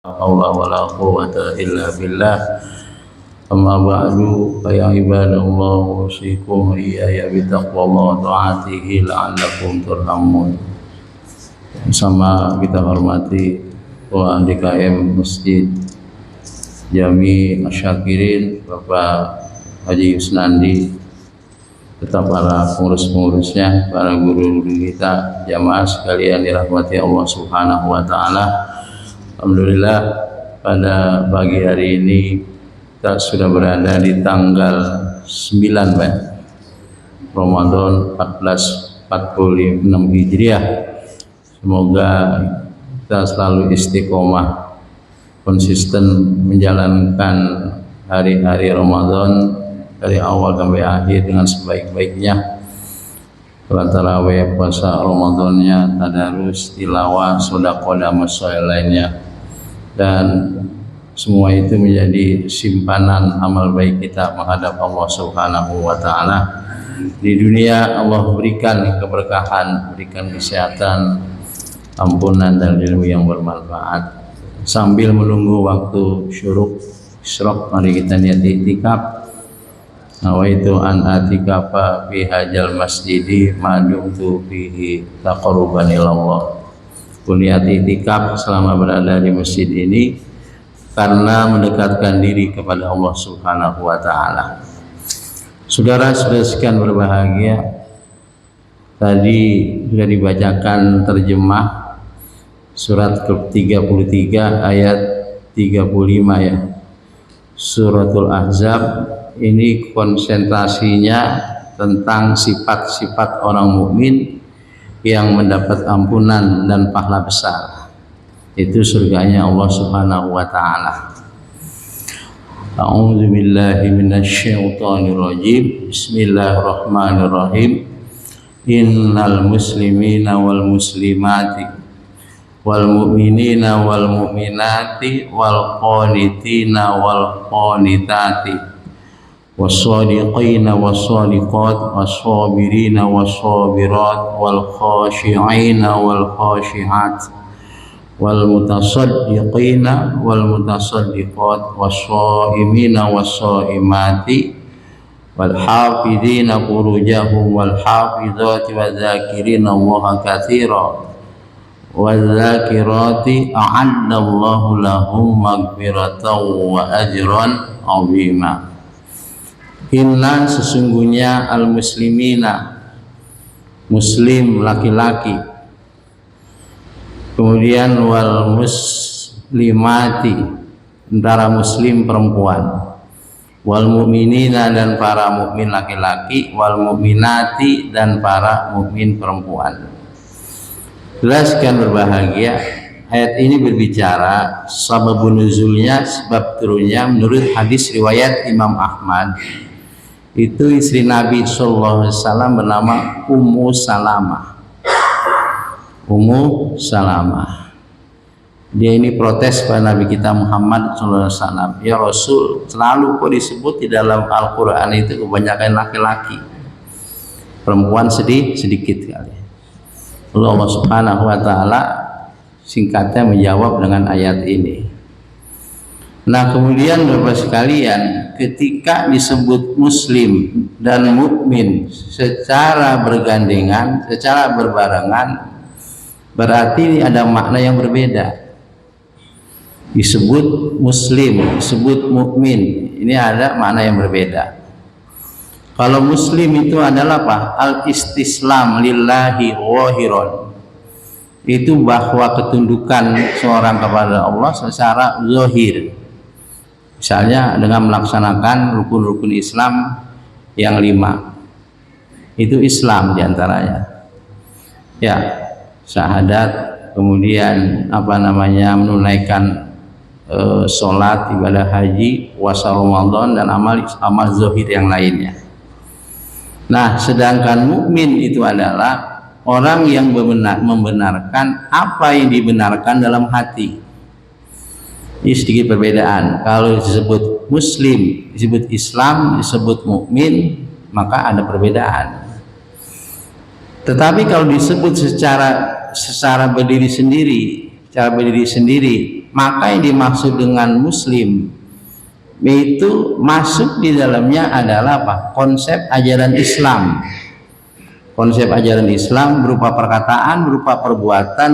haula wala quwwata illa billah. Amma ba'du, fa ya ibadallah, usikum iyaya bitaqwallah ta'atihi la'allakum turhamun. Sama kita hormati Tuan DKM Masjid Jami Asyakirin Bapak Haji Yusnandi, serta para pengurus-pengurusnya, para guru-guru kita, jamaah sekalian dirahmati Allah Subhanahu wa taala. Alhamdulillah, pada pagi hari ini kita sudah berada di tanggal 9 Ramadan 1446 Hijriah. Semoga kita selalu istiqomah, konsisten menjalankan hari-hari Ramadan dari awal sampai akhir dengan sebaik-baiknya. Sholat tarawih, puasa Ramadannya, tadarus, tilawah, sedekah dan masalah lainnya, dan semua itu menjadi simpanan amal baik kita menghadap Allah Subhanahu wa taala. Di dunia Allah berikan keberkahan, berikan kesehatan, ampunan dan ilmu yang bermanfaat. Sambil menunggu waktu syuruk isyraq, mari kita niat iktikaf. Nawaitu an atikafa fi hajal masjidi madumtu fihi taqarruban ilallah. Niat iktikaf selama berada di masjid ini karena mendekatkan diri kepada Allah Subhanahu wa taala. Saudara-saudara sekalian berbahagia, tadi sudah dibacakan terjemah surat ke-33 ayat 35 ya. Suratul Ahzab ini konsentrasinya tentang sifat-sifat orang mukmin yang mendapat ampunan dan pahala besar. Itu surganya Allah Subhanahu wa taala. A'udzu billahi minasyaitonir rajim. Bismillahirrahmanirrahim. Innal muslimina wal muslimati wal mu'minina wal mu'minati wal qanitina wal qanitati was-shadiqina was-shadiqat was-sabirina was-sabirat wal khashi'ina wal khashi'at wal mutasaddiqina wal mutasaddiqat was-shaimina was-shaimati wal hafizina furujahum wal hafizati wadzakirina Allaha katsiran wadzakirati a'addallahu lahum maghfiratan wa ajran 'azima. Inna sesungguhnya al-muslimina muslim laki-laki, kemudian wal muslimati antara muslim perempuan, wal mu'minina dan para mukmin laki-laki, wal mu'minati dan para mukmin perempuan. Jelaskan berbahagia, ayat ini berbicara sababun nuzulnya, sebab turunnya menurut hadis riwayat Imam Ahmad. Itu istri Nabi sallallahu alaihi wasallam bernama Ummu Salamah. Ummu Salamah. Dia ini protes pada Nabi kita Muhammad sallallahu alaihi wasallam. Ya Rasul, selalu kok disebut di dalam Al-Qur'an itu kebanyakan laki-laki. Perempuan sedikit kali. Allah Subhanahu wa taala singkatnya menjawab dengan ayat ini. Nah, kemudian Bapak sekalian, ketika disebut muslim dan mukmin secara bergandengan, secara berbarengan, berarti ada makna yang berbeda. Disebut muslim, disebut mukmin, ini ada makna yang berbeda. Kalau muslim itu adalah apa? Al-istislam lillahi wahiron. Itu bahwa ketundukan seorang kepada Allah secara zahir. Misalnya dengan melaksanakan rukun-rukun Islam yang 5. Itu Islam diantaranya. Ya, syahadat, kemudian menunaikan sholat, ibadah haji, puasa Ramadan dan amal zahir yang lainnya. Nah, sedangkan mukmin itu adalah orang yang membenarkan apa yang dibenarkan dalam hati. Ini sedikit perbedaan. Kalau disebut muslim, disebut Islam, disebut mukmin, maka ada perbedaan. Tetapi kalau disebut secara berdiri sendiri, cara berdiri sendiri. Maka yang dimaksud dengan muslim itu masuk di dalamnya adalah apa? Konsep ajaran Islam. Konsep ajaran Islam berupa perkataan, berupa perbuatan,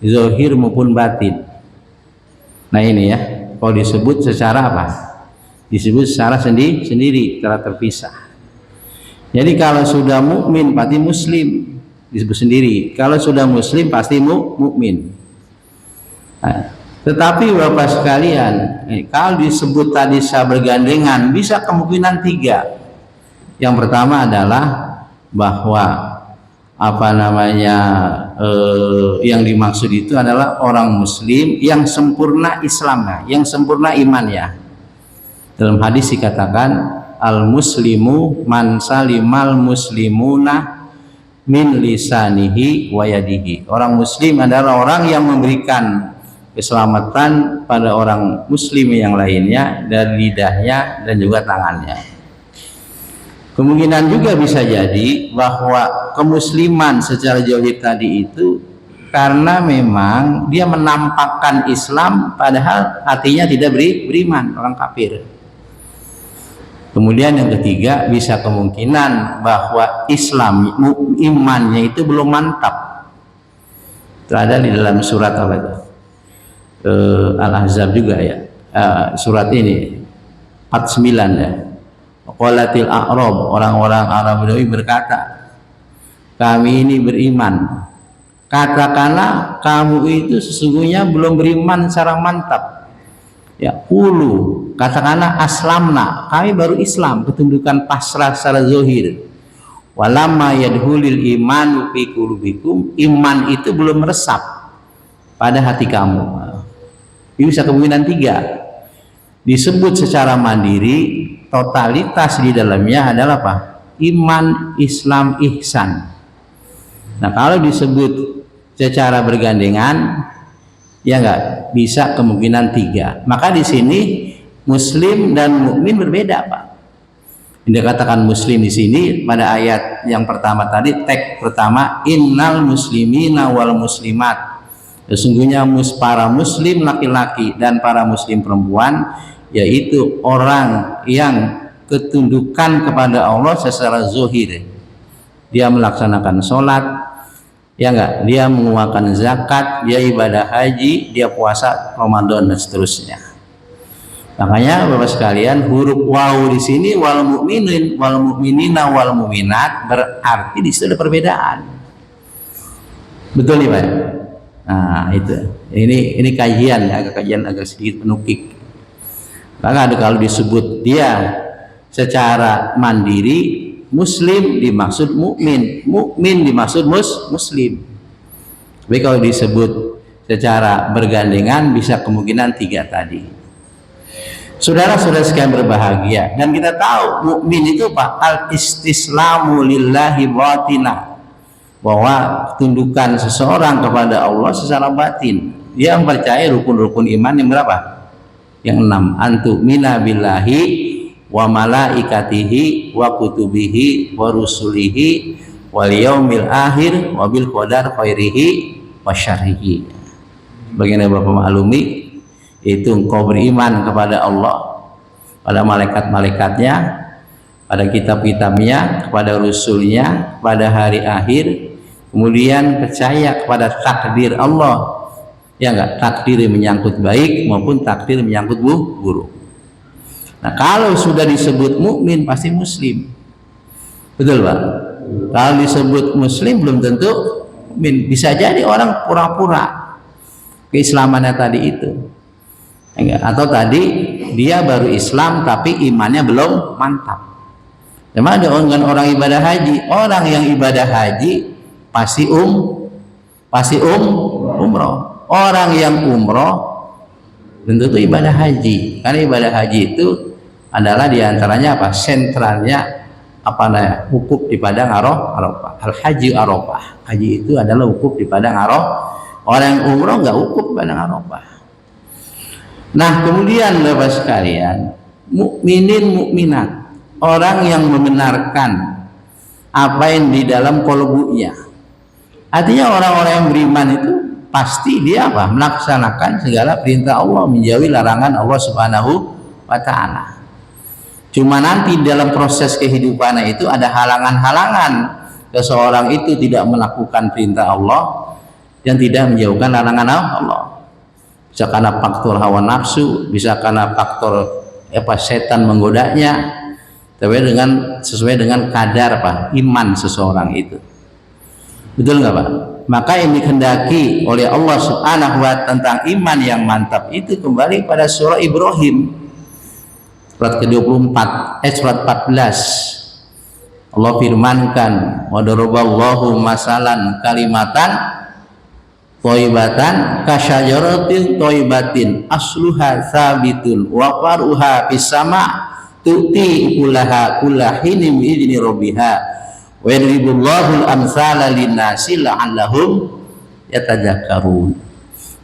zahir maupun batin. Nah ini ya, kalau disebut secara apa? Disebut secara sendiri, secara terpisah. Jadi kalau sudah mukmin pasti muslim, disebut sendiri. Kalau sudah muslim pasti mukmin. Nah, tetapi Bapak sekalian, kalau disebut tadi secara bergandengan bisa kemungkinan 3. Yang pertama adalah bahwa yang dimaksud itu adalah orang muslim yang sempurna Islamnya, yang sempurna imannya. Dalam hadis dikatakan al muslimu man salimal muslimuna min lisanihi wa yadihi. Orang muslim adalah orang yang memberikan keselamatan pada orang muslim yang lainnya dari lidahnya dan juga tangannya. Kemungkinan juga bisa jadi bahwa kemusliman secara zahir tadi itu karena memang dia menampakkan Islam padahal hatinya tidak beriman, orang kafir. Kemudian yang ketiga bisa kemungkinan bahwa Islam imannya itu belum mantap. Terada di dalam surat Al-Ahzab juga ya, surat ini 49 ya. Qalatil a'rab, orang-orang Arab Badui berkata, kami ini beriman. Katakanlah kamu itu sesungguhnya belum beriman secara mantap. Ya, qulu, katakanlah aslamna, kami baru Islam, ketundukan pasrah secara zahir. Walamma yadhulil iman fi qulubikum, iman itu belum meresap pada hati kamu. Ini bisa kemungkinan 3. Disebut secara mandiri, totalitas di dalamnya adalah apa? Iman, Islam, ihsan. Nah kalau disebut secara bergandengan, ya enggak, bisa kemungkinan 3. Maka di sini muslim dan mukmin berbeda, Pak. Dikatakan muslim di sini pada ayat yang pertama tadi, teks pertama, innal muslimina wal muslimat. Sesungguhnya para muslim laki-laki dan para muslim perempuan, yaitu orang yang ketundukan kepada Allah secara zahir. Dia melaksanakan sholat, ya enggak, dia mengeluarkan zakat, dia ibadah haji, dia puasa Ramadan dan seterusnya. Makanya Bapak sekalian, huruf waw di sini wal mu'minin, wal mu'minina, wal mu'minat berarti di situ ada perbedaan. Betul nih Pak? Nah itu, ini kajian agak sedikit penukik. Maka kalau disebut dia secara mandiri, muslim dimaksud mukmin, mukmin dimaksud muslim. Tapi kalau disebut secara bergandengan bisa kemungkinan 3 tadi. Saudara-saudara sekalian berbahagia, dan kita tahu mukmin itu Pak, al-istislamu lillahi batina, bahwa ketundukan seseorang kepada Allah secara batin. Dia mempercayai rukun-rukun iman yang berapa? Yang 6. Antu'mina billahi wa malaikatihi wa kutubihi wa rusulihi wal yaumil akhir wa bil qadar khairihi wa syarrihi. Bagaimana Bapak maklumi, itu engkau beriman kepada Allah, pada malaikat-malaikatnya, pada kitab-kitabnya, kepada rasulnya, pada hari akhir, kemudian percaya kepada takdir Allah, ya enggak, takdir menyangkut baik maupun takdir menyangkut buruk. Nah kalau sudah disebut mukmin pasti muslim, betul Pak? Kalau disebut muslim belum tentu mukmin, bisa jadi orang pura-pura keislamannya tadi itu, enggak, atau tadi dia baru Islam tapi imannya belum mantap. Memang ada orang ibadah haji, orang yang ibadah haji pasti umroh. Orang yang umroh tentu itu ibadah haji, karena ibadah haji itu adalah diantaranya apa? Sentralnya apa namanya? Wukuf di padang Arafah. Al haji Arafah. Haji itu adalah wukuf di padang Arafah. Orang yang umroh nggak wukuf di padang Arafah. Nah kemudian Bapak sekalian, mukminin mukminat, orang yang membenarkan apa yang di dalam kolbunya. Artinya orang-orang yang beriman itu pasti dia apa? Melaksanakan segala perintah Allah, menjauhi larangan Allah Subhanahu wa taala. Cuma nanti dalam proses kehidupan itu ada halangan-halangan. Seseorang itu tidak melakukan perintah Allah dan tidak menjauhkan larangan Allah. Bisa karena faktor hawa nafsu, bisa karena faktor setan menggodanya, sesuai dengan kadar iman seseorang itu. Betul nggak Pak? Maka yang dikehendaki oleh Allah Subhanahu wa taala tentang iman yang mantap itu kembali pada surah Ibrahim surat ke-24 surat 14. Allah firmankan, wa daraballahu masalan kalimatan thayyibatan kasyajaratin thayyibatin asluha tsabitun wa faruha fis sama' tu'ti ukulaha kullahinin bi idzni rabbiha wa yadribullahu al-amsala lin-nasi la'allahum yatadzakkarun.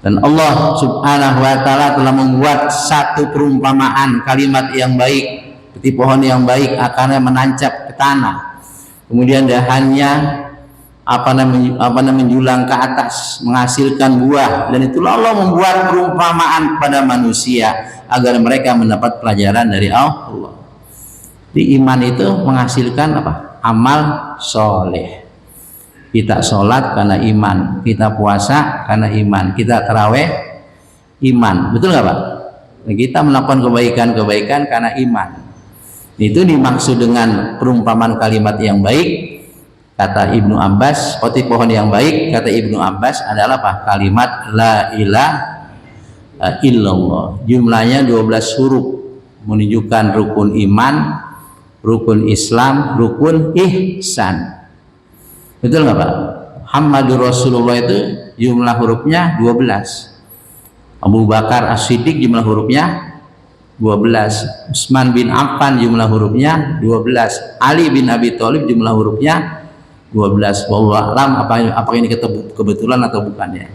Dan Allah Subhanahu wa taala telah membuat satu perumpamaan kalimat yang baik seperti pohon yang baik akarnya menancap ke tanah, kemudian dahannya menjulang ke atas menghasilkan buah, dan itulah Allah membuat perumpamaan kepada manusia agar mereka mendapat pelajaran dari Allah. Di iman itu menghasilkan amal soleh. Kita sholat karena iman, kita puasa karena iman, kita taraweh iman, betul nggak Pak? Kita melakukan kebaikan karena iman. Itu dimaksud dengan perumpamaan kalimat yang baik. Kata Ibnu Abbas, seperti pohon yang baik, kata Ibnu Abbas adalah kalimat la ilaha illallah. Jumlahnya 12 huruf, menunjukkan rukun iman, rukun Islam, rukun ihsan. Betul nggak Pak? Muhammadur Rasulullah itu jumlah hurufnya 12. Abu Bakar As-Siddiq jumlah hurufnya 12. Utsman bin Affan jumlah hurufnya 12. Ali bin Abi Thalib jumlah hurufnya 12. Wallahu a'lam apakah ini kebetulan atau bukan ya.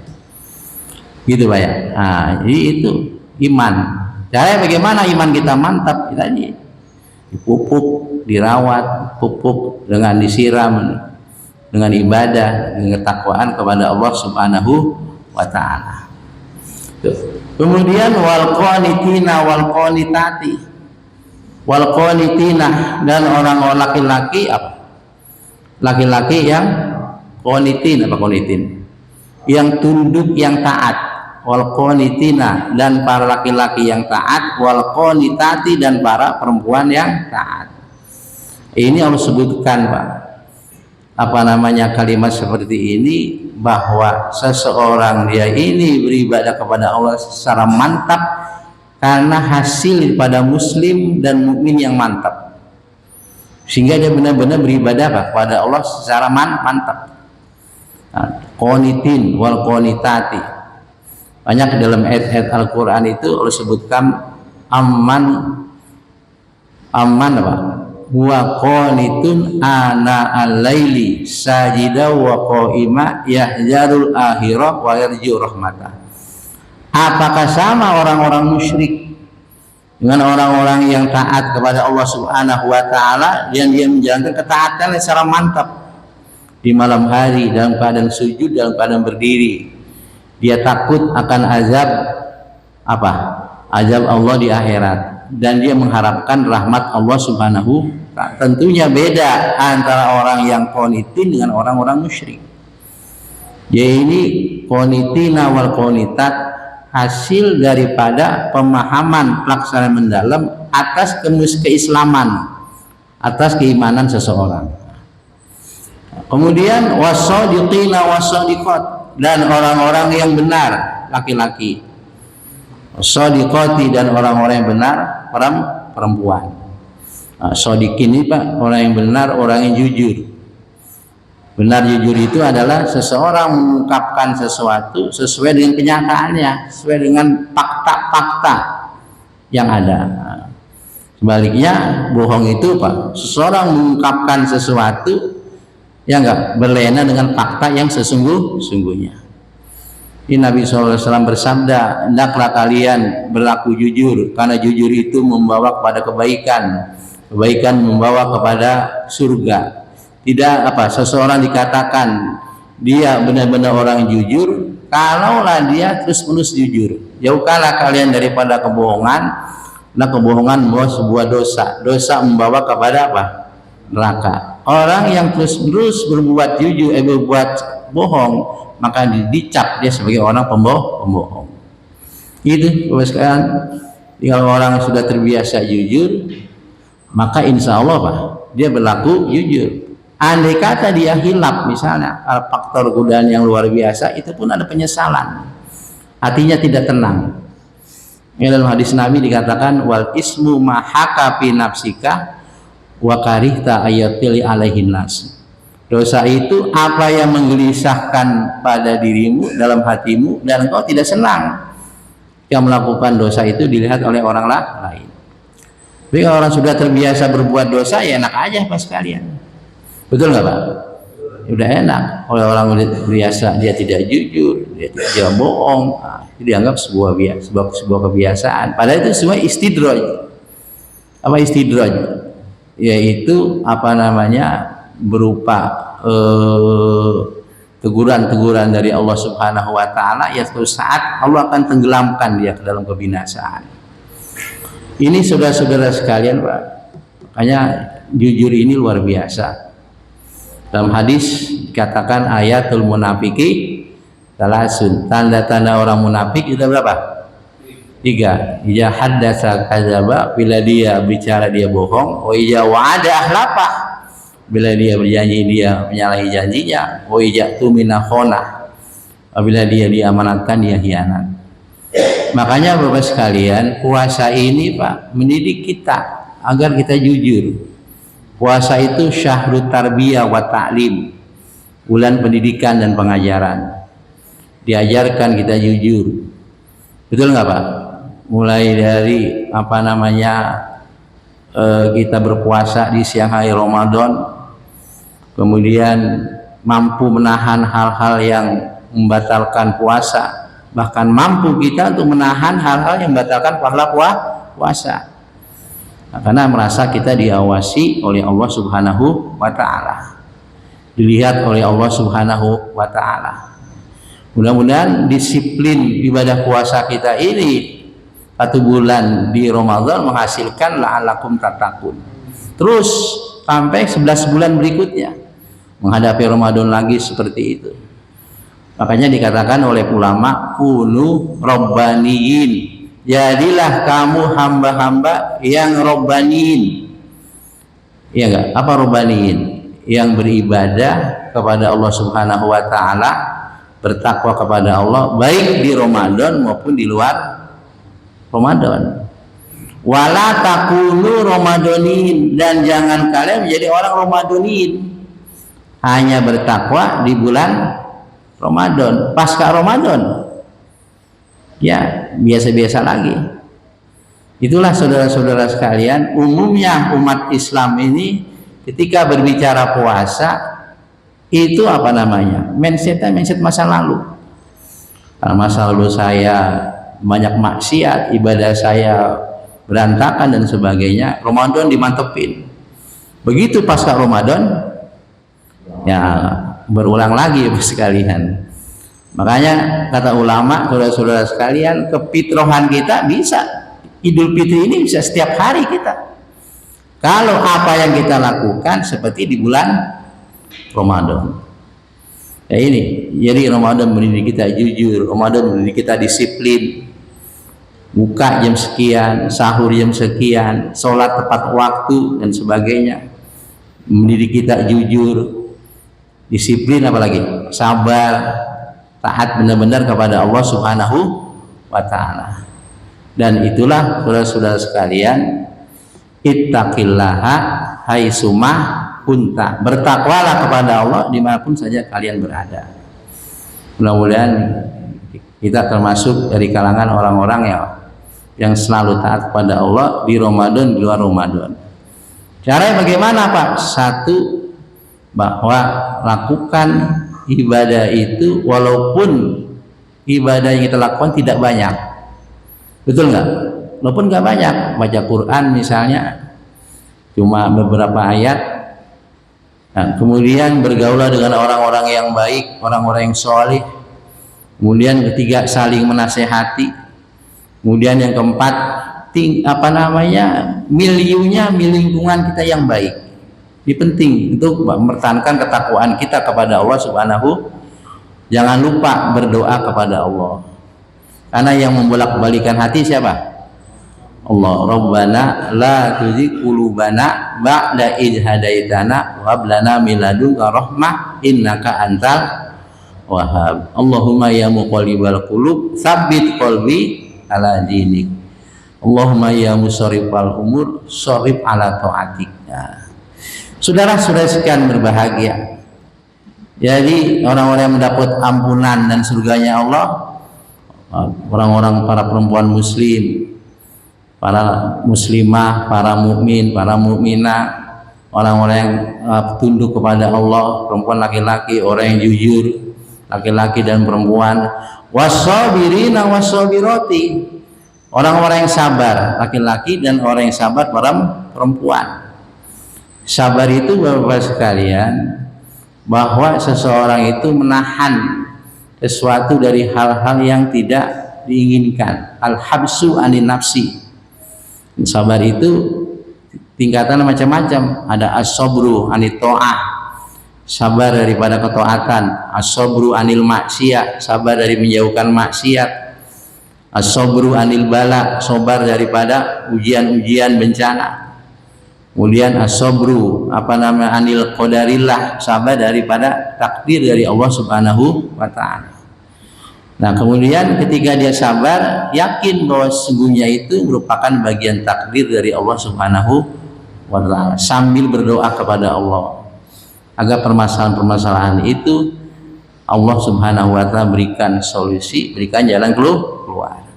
Gitu Pak ya. Nah, jadi itu iman. Cara bagaimana iman kita mantap? Kita dipupuk, dirawat, pupuk dengan disiram, dengan ibadah, dengan ketakwaan kepada Allah Subhanahu wa taala. Kemudian wal qanitina wal qanitati. Wal qanitina, dan orang-orang laki-laki laki-laki yang qanitin, qanitin? Yang tunduk, yang taat. Wal qanitina, dan para laki-laki yang taat, wal qanitati, dan para perempuan yang taat. Ini harus sebutkan Pak. Kalimat seperti ini, bahwa seseorang dia ini beribadah kepada Allah secara mantap karena hasil pada muslim dan mukmin yang mantap, sehingga dia benar-benar beribadah kepada Allah secara mantap. Qanitin wal qanitati, banyak dalam ayat-ayat Al-Quran itu Allah sebutkan aman wa qanitun ana al-laili sajida wa qa'ima yahjarul akhirah wa yarju rahmatah. Apakah sama orang-orang musyrik dengan orang-orang yang taat kepada Allah Subhanahu wa taala, yang dia menjalankan ketaatan secara mantap di malam hari dalam keadaan sujud, dalam keadaan berdiri, dia takut akan azab Allah di akhirat, dan dia mengharapkan rahmat Allah Subhanahu wa taala. Tentunya beda antara orang yang qanitin dengan orang-orang musyrik. Ini qanitina wal qanitat, hasil daripada pemahaman pelaksanaan mendalam atas keislaman, atas keimanan seseorang. Kemudian wasadiqina wasadiqat, dan orang-orang yang benar laki-laki, wasadiqati, dan orang-orang yang benar perempuan. Shodiqin ini Pak, orang yang benar, orang yang jujur. Benar jujur itu adalah seseorang mengungkapkan sesuatu sesuai dengan kenyataannya, sesuai dengan fakta-fakta yang ada. Sebaliknya bohong itu Pak, seseorang mengungkapkan sesuatu yang enggak berlena dengan fakta yang sesungguhnya. Ini Nabi SAW bersabda, hendaklah kalian berlaku jujur, karena jujur itu membawa kepada kebaikan membawa kepada surga. Tidak seseorang dikatakan dia benar-benar orang jujur kalaulah dia terus-menerus jujur. Jauhkanlah kalian daripada kebohongan. Nah, kebohongan membawa sebuah dosa. Dosa membawa kepada apa? Neraka. Orang yang terus-menerus berbuat jujur, berbuat bohong, maka dicap dia sebagai orang pembohong. Itu sekalian. Kalau orang sudah terbiasa jujur, maka insya Allah Pak, dia berlaku jujur. Andai kata dia hilaf misalnya, faktor godaan yang luar biasa, itu pun ada penyesalan. Hatinya tidak tenang. Dalam hadis Nabi dikatakan wal ismu mahaka fi nafsika wa karihta ayatil alaihin nas. Dosa itu apa yang menggelisahkan pada dirimu, dalam hatimu, dan engkau tidak senang yang melakukan dosa itu dilihat oleh orang lain. Tapi kalau orang sudah terbiasa berbuat dosa, ya enak aja Pak sekalian. Betul nggak Pak? Udah enak. Oleh orang biasa dia tidak jujur, dia bohong, dianggap sebuah kebiasaan. Padahal itu semua istidraj. Apa istidraj? Yaitu apa namanya, berupa teguran-teguran dari Allah Subhanahu wa taala, ya suatu saat Allah akan tenggelamkan dia ke dalam kebinasaan. Ini saudara-saudara sekalian Pak, makanya jujur ini luar biasa. Dalam hadis dikatakan ayatul munafiki talasun, tanda-tanda orang munafik itu berapa? 3. Ija haddatsa kadzaba, bila dia bicara dia bohong. Wa ija wa'ada akhlafa, bila dia berjanji dia menyalahi janjinya. Wa ija tumina khona, apabila dia diamanatkan dia khianat. Makanya Bapak sekalian, puasa ini Pak mendidik kita agar kita jujur. Puasa itu syahrut tarbiyah wa ta'lim, bulan pendidikan dan pengajaran. Diajarkan kita jujur. Betul nggak Pak? Mulai dari apa namanya, kita berpuasa di siang hari Ramadan, kemudian mampu menahan hal-hal yang membatalkan puasa, bahkan mampu kita untuk menahan hal-hal yang membatalkan pahala puasa. Nah, karena merasa kita diawasi oleh Allah Subhanahu wa ta'ala, dilihat oleh Allah Subhanahu wa ta'ala. Mudah-mudahan disiplin ibadah puasa kita ini 1 bulan di Ramadan menghasilkan la'alakum tattaqun. Terus sampai 11 bulan berikutnya menghadapi Ramadan lagi seperti itu. Makanya dikatakan oleh ulama, kunu robbaniyin, jadilah kamu hamba-hamba yang robbaniyin. Iya enggak? Apa robbaniyin? Yang beribadah kepada Allah Subhanahu wa ta'ala, bertakwa kepada Allah baik di Ramadan maupun di luar Ramadan. Wala takunu ramadanin, dan jangan kalian menjadi orang Ramadanin, hanya bertakwa di bulan Ramadan. Pasca Ramadan ya biasa-biasa lagi. Itulah saudara-saudara sekalian, umumnya umat Islam ini ketika berbicara puasa itu apa namanya, mindset masa lalu. Masa lalu saya banyak maksiat, ibadah saya berantakan dan sebagainya. Ramadan dimantepin. Begitu pasca Ramadan ya berulang lagi sekalian. Makanya kata ulama, saudara-saudara sekalian, kefitrahan kita bisa Idul Fitri ini bisa setiap hari kita, kalau apa yang kita lakukan seperti di bulan Ramadan. Ya ini, jadi Ramadan mendidik kita jujur, Ramadan mendidik kita disiplin, buka jam sekian, sahur jam sekian, sholat tepat waktu dan sebagainya. Mendidik kita jujur, disiplin, apalagi sabar, taat benar-benar kepada Allah Subhanahu wa ta'ala. Dan itulah saudara-saudara sekalian, ittaqillaha haitsumah kunta, bertakwalah kepada Allah dimanapun saja kalian berada. Mudah-mudahan kita termasuk dari kalangan orang-orang yang selalu taat kepada Allah di Ramadan, di luar Ramadan. Caranya bagaimana Pak? 1, bahwa lakukan ibadah itu walaupun ibadah yang kita lakukan tidak banyak. Betul nggak? Walaupun nggak banyak, baca Quran misalnya cuma beberapa ayat. Nah, kemudian bergaulah dengan orang-orang yang baik, orang-orang yang soleh, Kemudian ketiga, saling menasehati. Kemudian yang keempat, miliunya lingkungan kita yang baik. Ini penting untuk mempertahankan ketakwaan kita kepada Allah Subhanahu. Jangan lupa berdoa kepada Allah, karena yang membolak-balikan hati siapa? Allah. Rabbana la tuzigh qulubana ba'da idh hadaitana wa hab lana min ladunka rahmah innaka antal wahhab. Allahumma ya muqallibal qulub tsabbit qalbi ala dinik. Allahumma ya musarrifal umur sharif ala taatik. Saudara-saudara sekalian berbahagia. Jadi orang-orang yang mendapat ampunan dan surganya Allah, orang-orang para perempuan muslim, para muslimah, para mukmin, para mukminah, orang-orang yang tunduk kepada Allah, perempuan laki-laki, orang yang jujur, laki-laki dan perempuan, wasabirina wasabirati, orang-orang yang sabar, laki-laki dan orang yang sabar perempuan. Sabar itu Bapak sekalian, bahwa seseorang itu menahan sesuatu dari hal-hal yang tidak diinginkan. Al-habsu anin nafsi. Sabar itu tingkatan macam-macam. Ada as-sabru anit ta'ah, sabar daripada ketaatan. As-sabru anil maksiat, sabar dari menjauhkan maksiat. As-sabru anil bala, sabar daripada ujian-ujian bencana. Kemudian as-sabru anil qadarillah, sabar daripada takdir dari Allah Subhanahu wa taala. Nah, kemudian ketika dia sabar, yakin bahwa sesungguhnya itu merupakan bagian takdir dari Allah Subhanahu wa taala, sambil berdoa kepada Allah agar permasalahan-permasalahan itu Allah Subhanahu wa taala berikan solusi, berikan jalan keluar.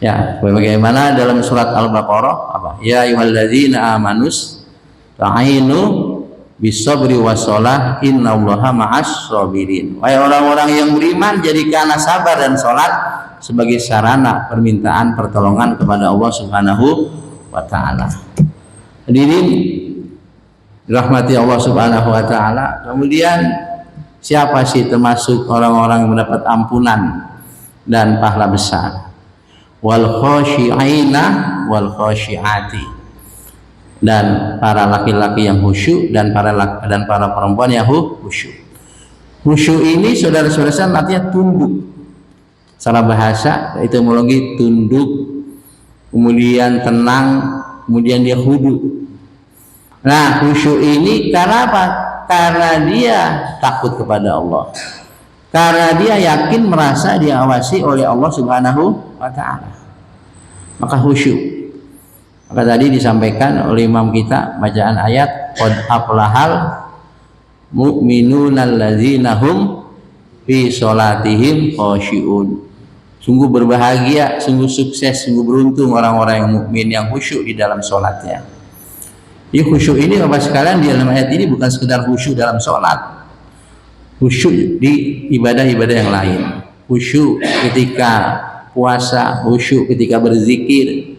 Ya, bagaimana dalam surat Al-Baqarah apa? Ya ayyuhalladzina amanus ta'inu bisabri wassalah innallaha ma'as sabirin. Wahai orang-orang yang beriman, jadikanlah sabar dan salat sebagai sarana permintaan pertolongan kepada Allah Subhanahu wa taala. Hadirin rahmati Allah Subhanahu wa taala. Kemudian siapa sih termasuk orang-orang yang mendapat ampunan dan pahala besar? Wal khashi'ina wal khashi'ati, dan para laki-laki yang khusyuk dan para perempuan yang khusyuk. Khusyuk ini saudara-saudara artinya tunduk. Secara bahasa etimologi tunduk, kemudian tenang, kemudian dia khudu. Nah, khusyuk ini karena apa? Karena dia takut kepada Allah. Karena dia yakin merasa diawasi oleh Allah Subhanahu wa taala, maka khusyuk. Maka tadi disampaikan oleh imam kita bacaan ayat qad aflahal mu'minuna alladzina hum fi sholatihim khashi'un. Sungguh berbahagia, sungguh sukses, sungguh beruntung orang-orang yang mukmin yang khusyuk di dalam sholatnya. Jadi khusyuk ini Bapak sekalian di dalam ayat ini bukan sekedar khusyuk dalam sholat, khusyuk di ibadah-ibadah yang lain. Khusyuk ketika puasa, khusyuk ketika berzikir,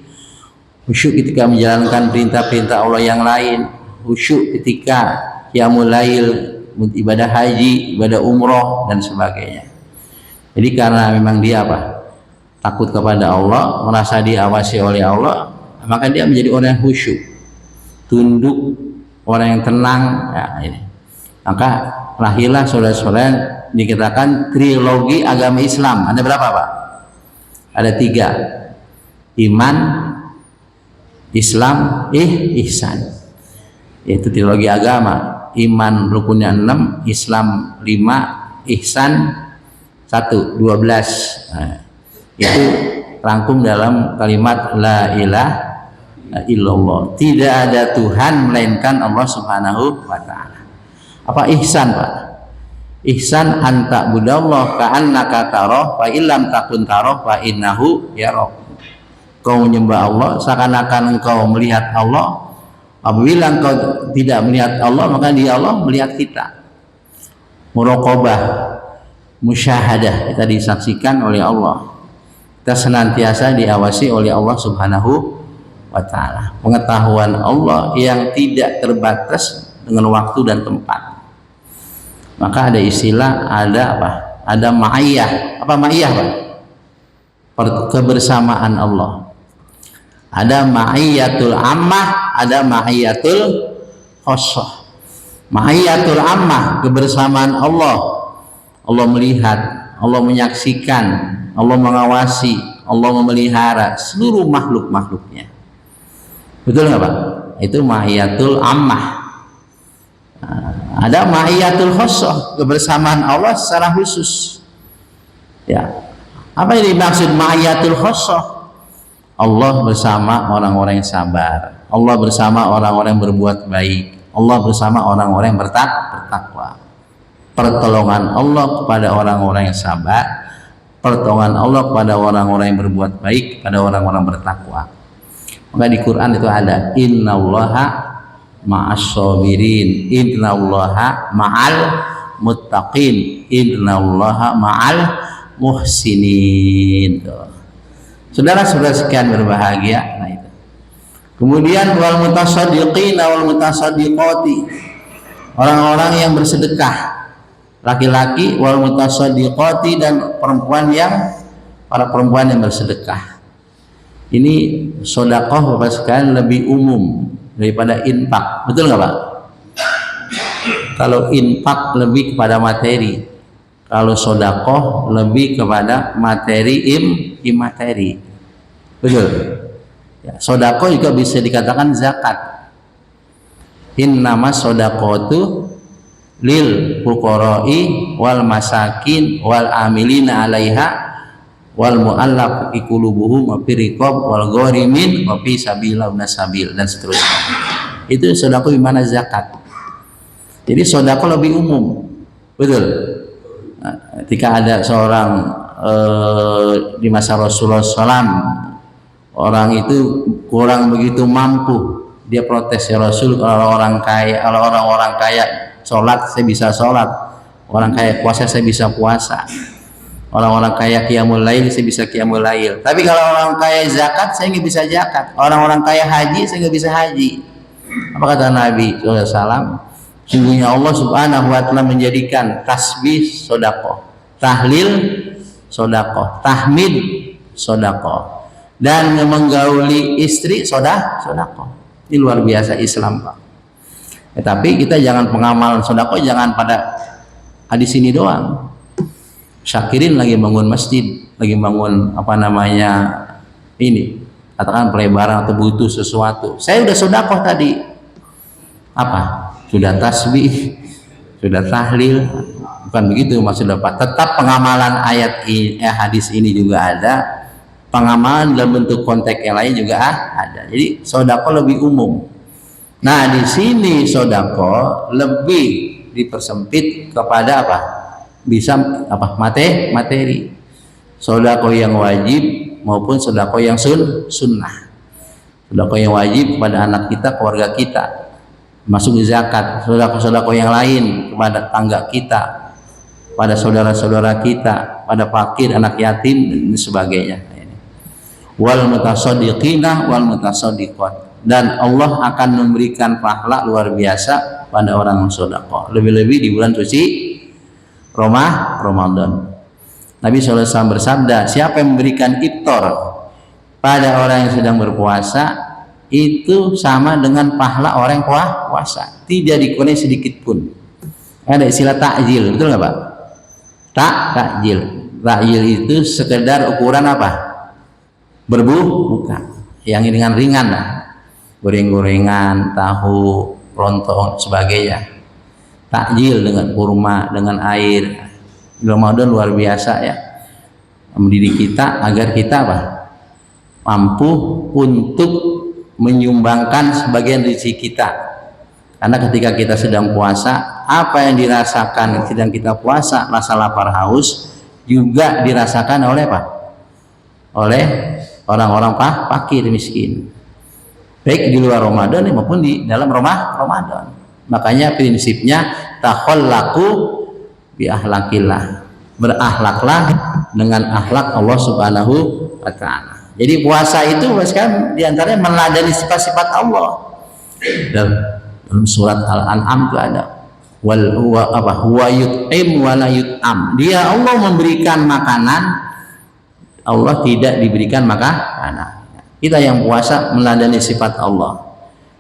khusyuk ketika menjalankan perintah-perintah Allah yang lain, khusyuk ketika qiyamul lail, ibadah haji, ibadah umroh dan sebagainya. Jadi karena memang dia takut kepada Allah, merasa diawasi oleh Allah, maka dia menjadi orang yang khusyuk, tunduk, orang yang tenang. Ya, ini. Maka lahirlah saudara-saudara dikatakan trilogi agama Islam. Ada berapa Pak? Ada 3. Iman, Islam, ihsan. Yaitu trilogi agama. Iman rukunnya 6, Islam 5, ihsan 1, 12. Nah, itu rangkum dalam kalimat la ilaha illallah. Tidak ada Tuhan melainkan Allah Subhanahu wa taala. Apa ihsan Pak? Ihsan anta budallah ka'annaka tarah fa illam takun tarah fa innahu yarah. Kau menyembah Allah seakan-akan engkau melihat Allah. Apabila engkau tidak melihat Allah, maka dia Allah melihat kita. Muraqabah, musyahadah, kita disaksikan oleh Allah. Kita senantiasa diawasi oleh Allah Subhanahu wa taala. Pengetahuan Allah yang tidak terbatas dengan waktu dan tempat. Maka ada istilah, ada ada ma'iyah. Apa ma'iyah, Pak? Kebersamaan Allah. Ada ma'iyatul ammah, ada ma'iyatul khossah. Ma'iyatul ammah, kebersamaan Allah. Allah melihat, Allah menyaksikan, Allah mengawasi, Allah memelihara seluruh makhluk-makhluknya. Betul nggak, Pak? Itu ma'iyatul ammah. Ada ma'iyatul khossah, kebersamaan Allah secara khusus. Ya. Apa yang dimaksud ma'iyatul khossah? Allah bersama orang-orang yang sabar, Allah bersama orang-orang yang berbuat baik, Allah bersama orang-orang yang bertakwa. Pertolongan Allah kepada orang-orang yang sabar, pertolongan Allah kepada orang-orang yang berbuat baik, pada orang-orang bertakwa. Maka di Quran itu ada innallaha ma'as-sabirin, innallaha ma'al muttaqin, innallaha ma'al muhsinin. Saudara-saudara sekian berbahagia. Nah itu. Kemudian wal mutasaddiqin wal mutasaddiqati, orang-orang yang bersedekah, laki-laki, wal mutasaddiqati, dan para perempuan yang bersedekah. Ini sedekah Bapak sekalian lebih umum daripada infak. Betul nggak, Pak? Kalau infak lebih kepada materi, kalau sodakoh lebih kepada materi imateri. Betul ya. Sodakoh juga bisa dikatakan zakat. Innama sodakotu lil fuqara'i wal masakin wal amilina 'alaiha wal mu'allaf qulubuhum wa fi riqab wal gharimin wa fi sabilillah nasabil, dan seterusnya. Itu sodakoh di mana zakat. Jadi sodakoh lebih umum. Betul. Ketika ada seorang di masa Rasulullah SAW, orang itu kurang begitu mampu, dia protes, ya Rasul, kalau orang-orang kaya sholat saya bisa sholat, orang kaya puasa saya bisa puasa, orang-orang kaya qiyamul lail saya bisa qiyamul lail, tapi kalau orang kaya zakat saya nggak bisa zakat, orang-orang kaya haji saya nggak bisa haji. Apa kata Nabi SAW? Sungguhnya Allah Subhanahu wa ta'ala menjadikan tasbih sodakoh, tahlil sodakoh, tahmid sodakoh, dan menggauli istri sodakoh. Ini luar biasa Islam, Pak. Tapi kita jangan pengamalan sodakoh jangan pada hadis ini doang. Syakirin lagi bangun masjid, lagi bangun ini, katakan pelebaran atau butuh sesuatu, saya udah sodakoh tadi, apa? Sudah tasbih, sudah tahlil, bukan begitu maksudnya, Pak. Tetap pengamalan hadis ini juga ada, pengamalan dalam bentuk konteks yang lain juga ada. Jadi sodako lebih umum. Nah di sini sodako lebih dipersempit kepada apa? Bisa apa? Materi. Sodako yang wajib maupun sodako yang sunnah. Sodako yang wajib kepada anak kita, keluarga kita, masuk zakat, sodako yang lain kepada tangga kita, pada saudara-saudara kita, pada fakir, anak yatim, dan sebagainya. Wal mutasaddiqina wal mutasaddiqat, dan Allah akan memberikan pahala luar biasa pada orang yang sodako, lebih-lebih di bulan suci Ramadan. Nabi SAW bersabda, siapa yang memberikan iftar pada orang yang sedang berpuasa, itu sama dengan pahala orang yang puasa, tidak dikurangi sedikit pun. Ada istilah takjil, betul nggak, Pak? Takjil itu sekedar ukuran apa? Berbuka, yang ringan-ringan lah, goreng-gorengan, tahu, lontong, sebagainya. Takjil dengan kurma, dengan air. Ramadan luar biasa ya, mendidik kita agar kita apa? Mampu untuk menyumbangkan sebagian rezeki kita. Karena ketika kita sedang puasa, apa yang dirasakan sedang kita puasa, rasa lapar haus, juga dirasakan oleh apa? Oleh orang-orang fakir miskin, baik di luar Ramadan maupun di dalam Ramadan. Makanya prinsipnya takhallaqu bi akhlaqillah, berakhlaklah dengan akhlak Allah Subhanahu wa ta'ala. Jadi puasa itu kan diantaranya meneladani sifat-sifat Allah. Dalam surat Al-An'am itu ada, huwa yut'im wa la yut'am. Dia Allah memberikan makanan, Allah tidak diberikan makanan. Kita yang puasa meladani sifat Allah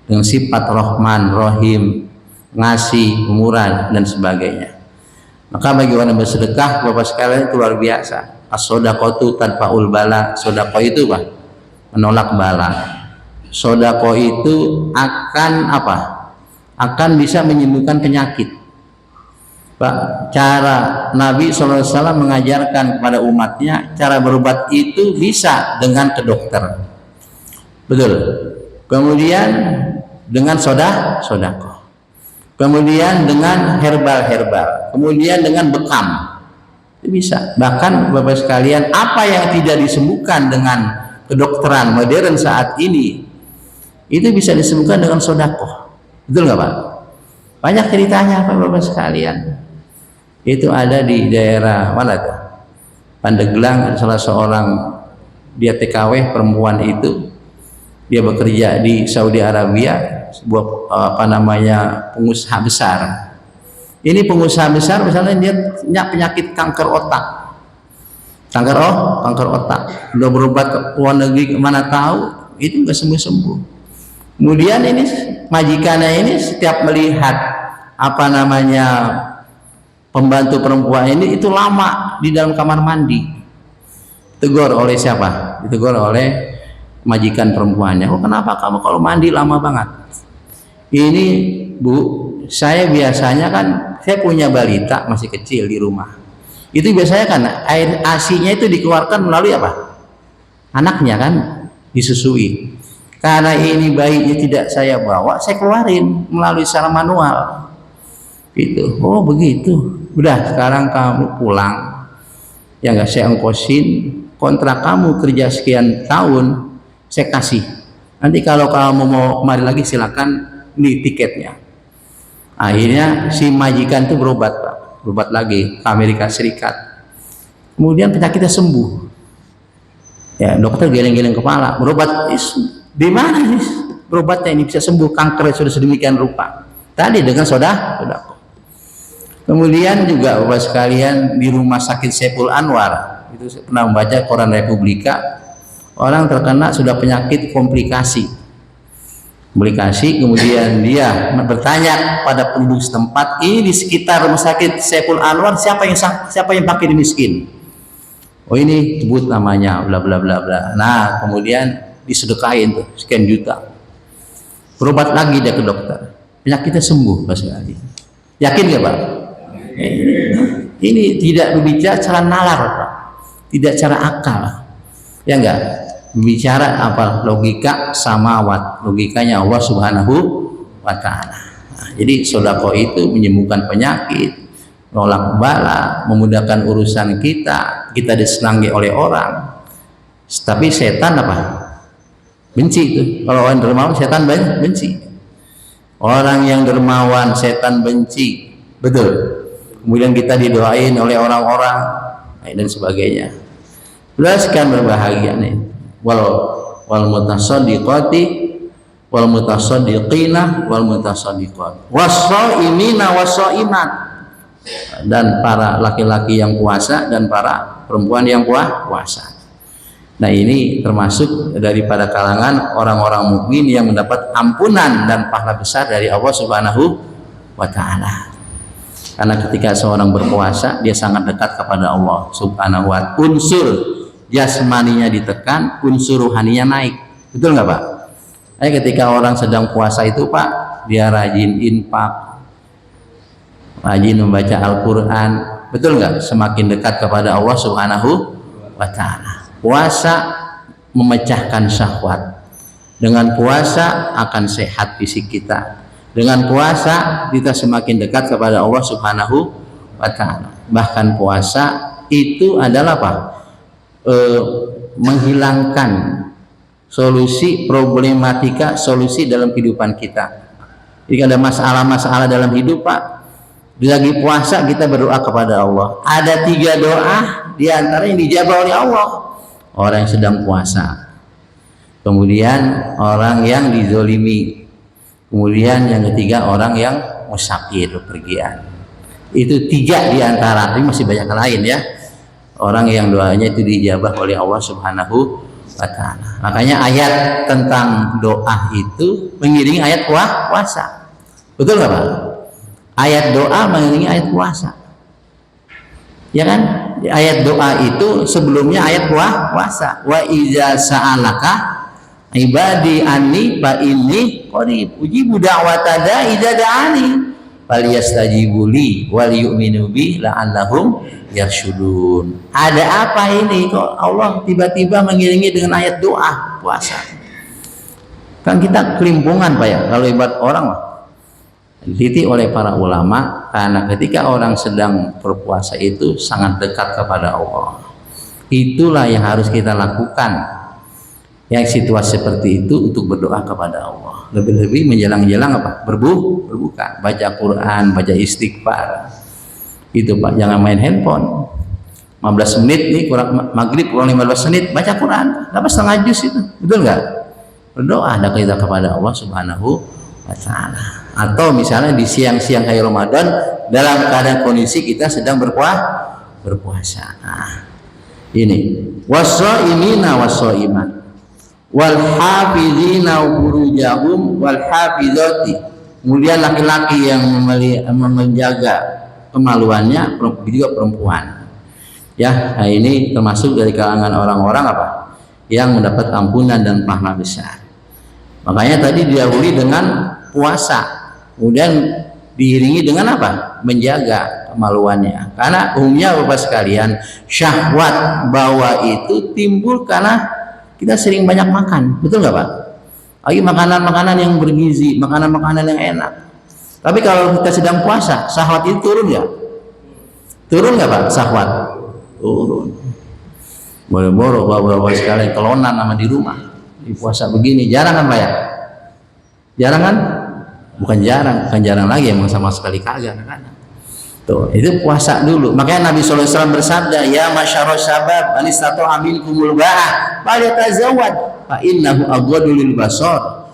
dengan sifat Rahman, Rahim, ngasih, murah dan sebagainya. Maka bagi orang bersedekah, Bapak sekalian, itu luar biasa. As-shadaqatu tadfa'ul bala. Sedekah itu Pak, menolak bala. Sedekah itu akan apa? Akan bisa menyembuhkan penyakit. Pak, cara Nabi SAW mengajarkan kepada umatnya, cara berobat itu bisa dengan ke dokter. Betul. Kemudian dengan sedekah. Kemudian dengan herbal. Kemudian dengan bekam. Itu bisa. Bahkan Bapak sekalian, apa yang tidak disembuhkan dengan kedokteran modern saat ini, itu bisa disembuhkan dengan sedekah. Betul nggak Pak? Banyak ceritanya Pak Bapak sekalian. Itu ada di daerah mana tuh? Pandeglang, salah seorang dia TKW perempuan itu, dia bekerja di Saudi Arabia, sebuah pengusaha besar. Ini pengusaha besar, misalnya dia punya penyakit kanker otak. Kanker otak. Udah berobat ke luar negeri kemana tahu, itu nggak sembuh-sembuh. Kemudian ini majikannya ini setiap melihat pembantu perempuan ini itu lama di dalam kamar mandi. Tegur oleh siapa? Ditegur oleh majikan perempuannya. Oh, kenapa kamu kalau mandi lama banget? Ini Bu, saya biasanya kan saya punya balita masih kecil di rumah. Itu biasanya kan air ASI-nya itu dikeluarkan melalui apa? Anaknya kan disusui. Karena ini bayinya tidak saya bawa, saya keluarin melalui secara manual. Gitu. Oh begitu. Udah, sekarang kamu pulang. Ya nggak, saya ongkosin. Kontrak kamu kerja sekian tahun, saya kasih. Nanti kalau kamu mau kembali lagi silakan, ini tiketnya. Akhirnya si majikan itu berobat Pak. Berobat lagi ke Amerika Serikat. Kemudian penyakitnya sembuh. Ya, dokter geleng-geleng kepala. Berobat di mana nih berobatnya ini bisa sembuh kanker sudah sedemikian rupa? Tadi dengan sedekah. Kemudian juga Bapak sekalian di Rumah Sakit Saiful Anwar, itu saya pernah membaca koran Republika, orang terkena sudah penyakit komplikasi, kemudian dia bertanya pada penduduk setempat, ini di sekitar Rumah Sakit Saiful Anwar siapa yang fakir miskin? Oh ini sebut namanya bla bla bla bla. Nah kemudian disedekahin tuh sekian juta, berobat lagi dia ke dokter, penyakitnya sembuh Pak sekali. Yakin nggak Pak? Ini tidak berbicara cara nalar Pak, tidak cara akal, ya enggak, berbicara apa? Logika samawat, logikanya Allah Subhanahu wa Ta'ala. Nah, jadi sedekah itu menyembuhkan penyakit, menolak bala, memudahkan urusan kita disenangi oleh orang. Tapi setan apa? Benci itu. Kalau orang dermawan setan benci. Orang yang dermawan setan benci. Betul. Kemudian kita didoain oleh orang-orang dan sebagainya. Sekian berbahagia nih. Wal mutasaddiqati wal mutasaddiqina wal mutasaddiqat. Was-shaimina was-shaimat. Dan para laki-laki yang puasa dan para perempuan yang puasa. Nah ini termasuk daripada kalangan orang-orang mukmin yang mendapat ampunan dan pahala besar dari Allah Subhanahu wa Ta'ala. Karena ketika seorang berpuasa dia sangat dekat kepada Allah Subhanahu wa Ta'ala. Unsur jasmaninya ditekan, unsur rohaninya naik. Betul nggak Pak? Ketika orang sedang puasa itu Pak, dia rajin infak, rajin membaca Al-Quran. Betul nggak? Semakin dekat kepada Allah Subhanahu wa Ta'ala. Puasa memecahkan syahwat. Dengan puasa akan sehat fisik kita. Dengan puasa kita semakin dekat kepada Allah Subhanahu wa Ta'ala. Bahkan puasa itu adalah apa? Menghilangkan solusi problematika, solusi dalam kehidupan kita. Jika ada masalah-masalah dalam hidup Pak, lagi puasa kita berdoa kepada Allah. Ada 3 doa di antara yang dijawab oleh Allah. Orang yang sedang puasa, kemudian orang yang dizolimi, kemudian yang ketiga orang yang musafir pergian. Itu 3 di antara, tapi masih banyak lain ya. Orang yang doanya itu diijabah oleh Allah Subhanahu wa ta'ala. Makanya ayat tentang doa itu mengiringi ayat puasa. Betul nggak Pak? Ayat doa mengiringi ayat puasa. Ya kan? Ayat doa itu sebelumnya ayat puasa. Wa iza sa'alaka ibadi anni fa inni qarib ujibu da'wata da'i idza da'ani falyastajibu li wal yu'minu bi la'allahum yarsyudun. Ada apa ini kok Allah tiba-tiba mengiringi dengan ayat doa puasa? Kan kita kelimpungan Pak ya kalau ibarat orang lah. Diteliti oleh para ulama karena ketika orang sedang berpuasa itu sangat dekat kepada Allah. Itulah yang harus kita lakukan. Yang situasi seperti itu untuk berdoa kepada Allah. Lebih-lebih menjelang-jelang apa? Berbuka, baca Quran, baca istighfar. Itu Pak, jangan main handphone. 15 menit nih kurang maghrib kurang 15 menit baca Quran. Dapat setengah juz itu. Betul nggak? Berdoa ada kita kepada Allah Subhanahu wa ta'ala. Atau misalnya di siang-siang hari Ramadan dalam keadaan kondisi kita sedang berpuasa. Nah, ini was-shaimina was-shaimat wal hafizina furujahum wal hafizati. Kemudian laki-laki yang menjaga kemaluannya, juga perempuan. Ya, nah ini termasuk dari kalangan orang-orang apa? Yang mendapat ampunan dan pahala besar. Makanya tadi didahului dengan puasa. Kemudian diiringi dengan apa? Menjaga kemaluannya. Karena umumnya Bapak sekalian, syahwat bawah itu timbul karena kita sering banyak makan. Betul nggak Pak? Lagi makanan-makanan yang bergizi, makanan-makanan yang enak. Tapi kalau kita sedang puasa, syahwat itu turun ya? Turun nggak Pak syahwat? Turun. Boro-boro bawa-bawa sekalian kelonan sama di rumah. Di puasa begini, jarang kan Pak ya? Jarang kan? Bukan jarang lagi, emang sama sekali kagak kan. Tuh, itu puasa dulu. Makanya Nabi SAW bersabda, ya masyarus syabab anistatu aminkumul ba'ah falyatazawwad fa innahu aghaddu lil basar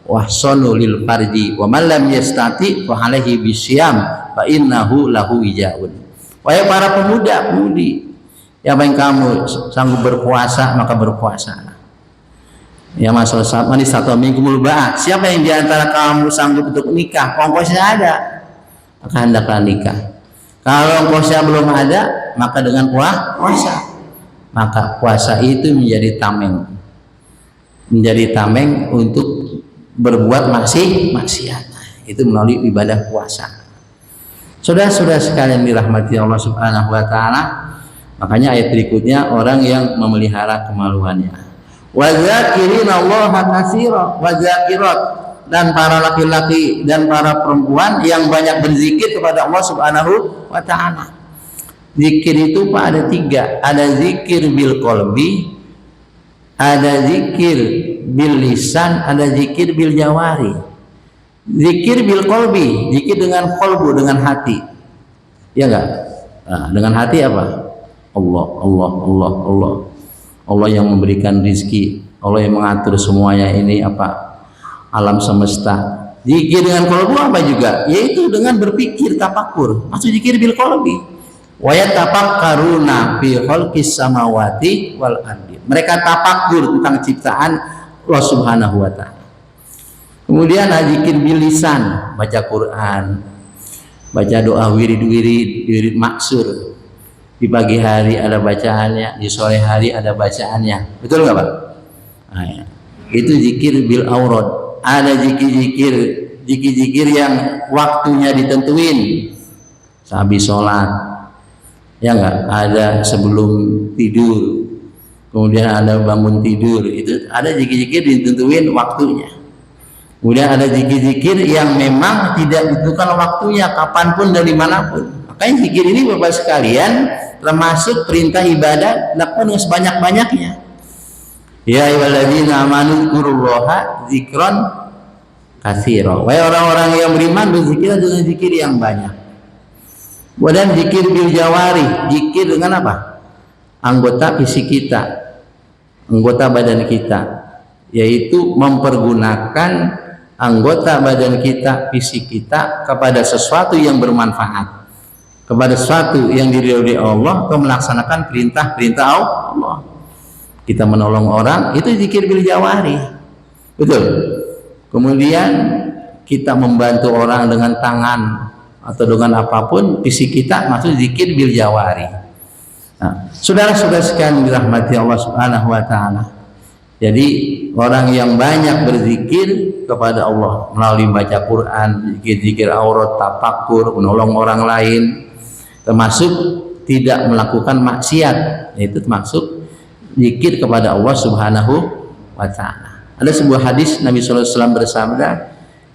wa ahsanu lil farji wa man lam yastati fa alaihi bisyam fa innahu lahu wijaun. Wahai para pemuda-pemudi, yang kamu sanggup berpuasa maka berpuasa. Ya masalah manis satu minggu ba'ah. Siapa yang diantara kamu sanggup untuk nikah? Ongkosnya ada, maka hendaklah nikah. Kalau ongkosnya belum ada, maka dengan puasa. Maka puasa itu menjadi tameng untuk berbuat maksiat. Itu melalui ibadah puasa. Saudara-saudara sekalian dirahmati Allah Subhanahu wa ta'ala. Makanya ayat berikutnya orang yang memelihara kemaluannya. Wazakirina Allah katsira wazakirat, dan para laki-laki dan para perempuan yang banyak berzikir kepada Allah Subhanahu wa ta'ala. Zikir itu Pak ada 3. Ada zikir bil qalbi, ada zikir bil lisan, ada zikir bil jawari. Zikir bil qalbi, zikir dengan qalbu, dengan hati. Ya enggak? Nah, dengan hati apa? Allah, Allah, Allah, Allah. Allah yang memberikan rizki, Allah yang mengatur semuanya ini apa? Alam semesta. Zikir dengan qalbu apa juga? Yaitu dengan berpikir, tafakur. Maksud zikir bil qalbi. Wa yatafakkaruna fi khalqis samawati wal ardi. Mereka tafakur tentang ciptaan Allah Subhanahu wa ta'ala. Kemudian zikir bil lisan, baca Quran, baca doa wirid maksur. Di pagi hari ada bacaannya, di sore hari ada bacaannya. Betul nggak Pak? Nah, ya. Itu zikir bil aurad. Ada zikir yang waktunya ditentuin. Habis sholat, ya nggak? Ada sebelum tidur, kemudian ada bangun tidur. Itu ada zikir ditentuin waktunya. Kemudian ada zikir yang memang tidak ditentukan waktunya, kapanpun dan dimanapun. Makanya zikir ini Bapak sekalian termasuk perintah ibadah lakukan dengan sebanyak-banyaknya. Ya ayyuhalladzina amanu dzkurullaha dzikran katsira. Wahai orang-orang yang beriman, berzikir dengan zikir yang banyak. Kemudian zikir bil jawari, zikir dengan apa? Anggota fisik kita, anggota badan kita, yaitu mempergunakan anggota badan kita, fisik kita kepada sesuatu yang bermanfaat, kepada sesuatu yang diridhoi Allah, atau melaksanakan perintah-perintah Allah. Kita menolong orang itu zikir bil jawari, betul. Kemudian kita membantu orang dengan tangan atau dengan apapun fisik kita, maksud zikir bil jawari. Nah, saudara-saudara sekalian dirahmati Allah Subhanahu wa taala. Jadi orang yang banyak berzikir kepada Allah melalui baca Quran, zikir-zikir aurat, tafakur, menolong orang lain, termasuk tidak melakukan maksiat, itu termasuk zikir kepada Allah Subhanahu wa taala. Ada sebuah hadis Nabi sallallahu alaihi wasallam bersabda,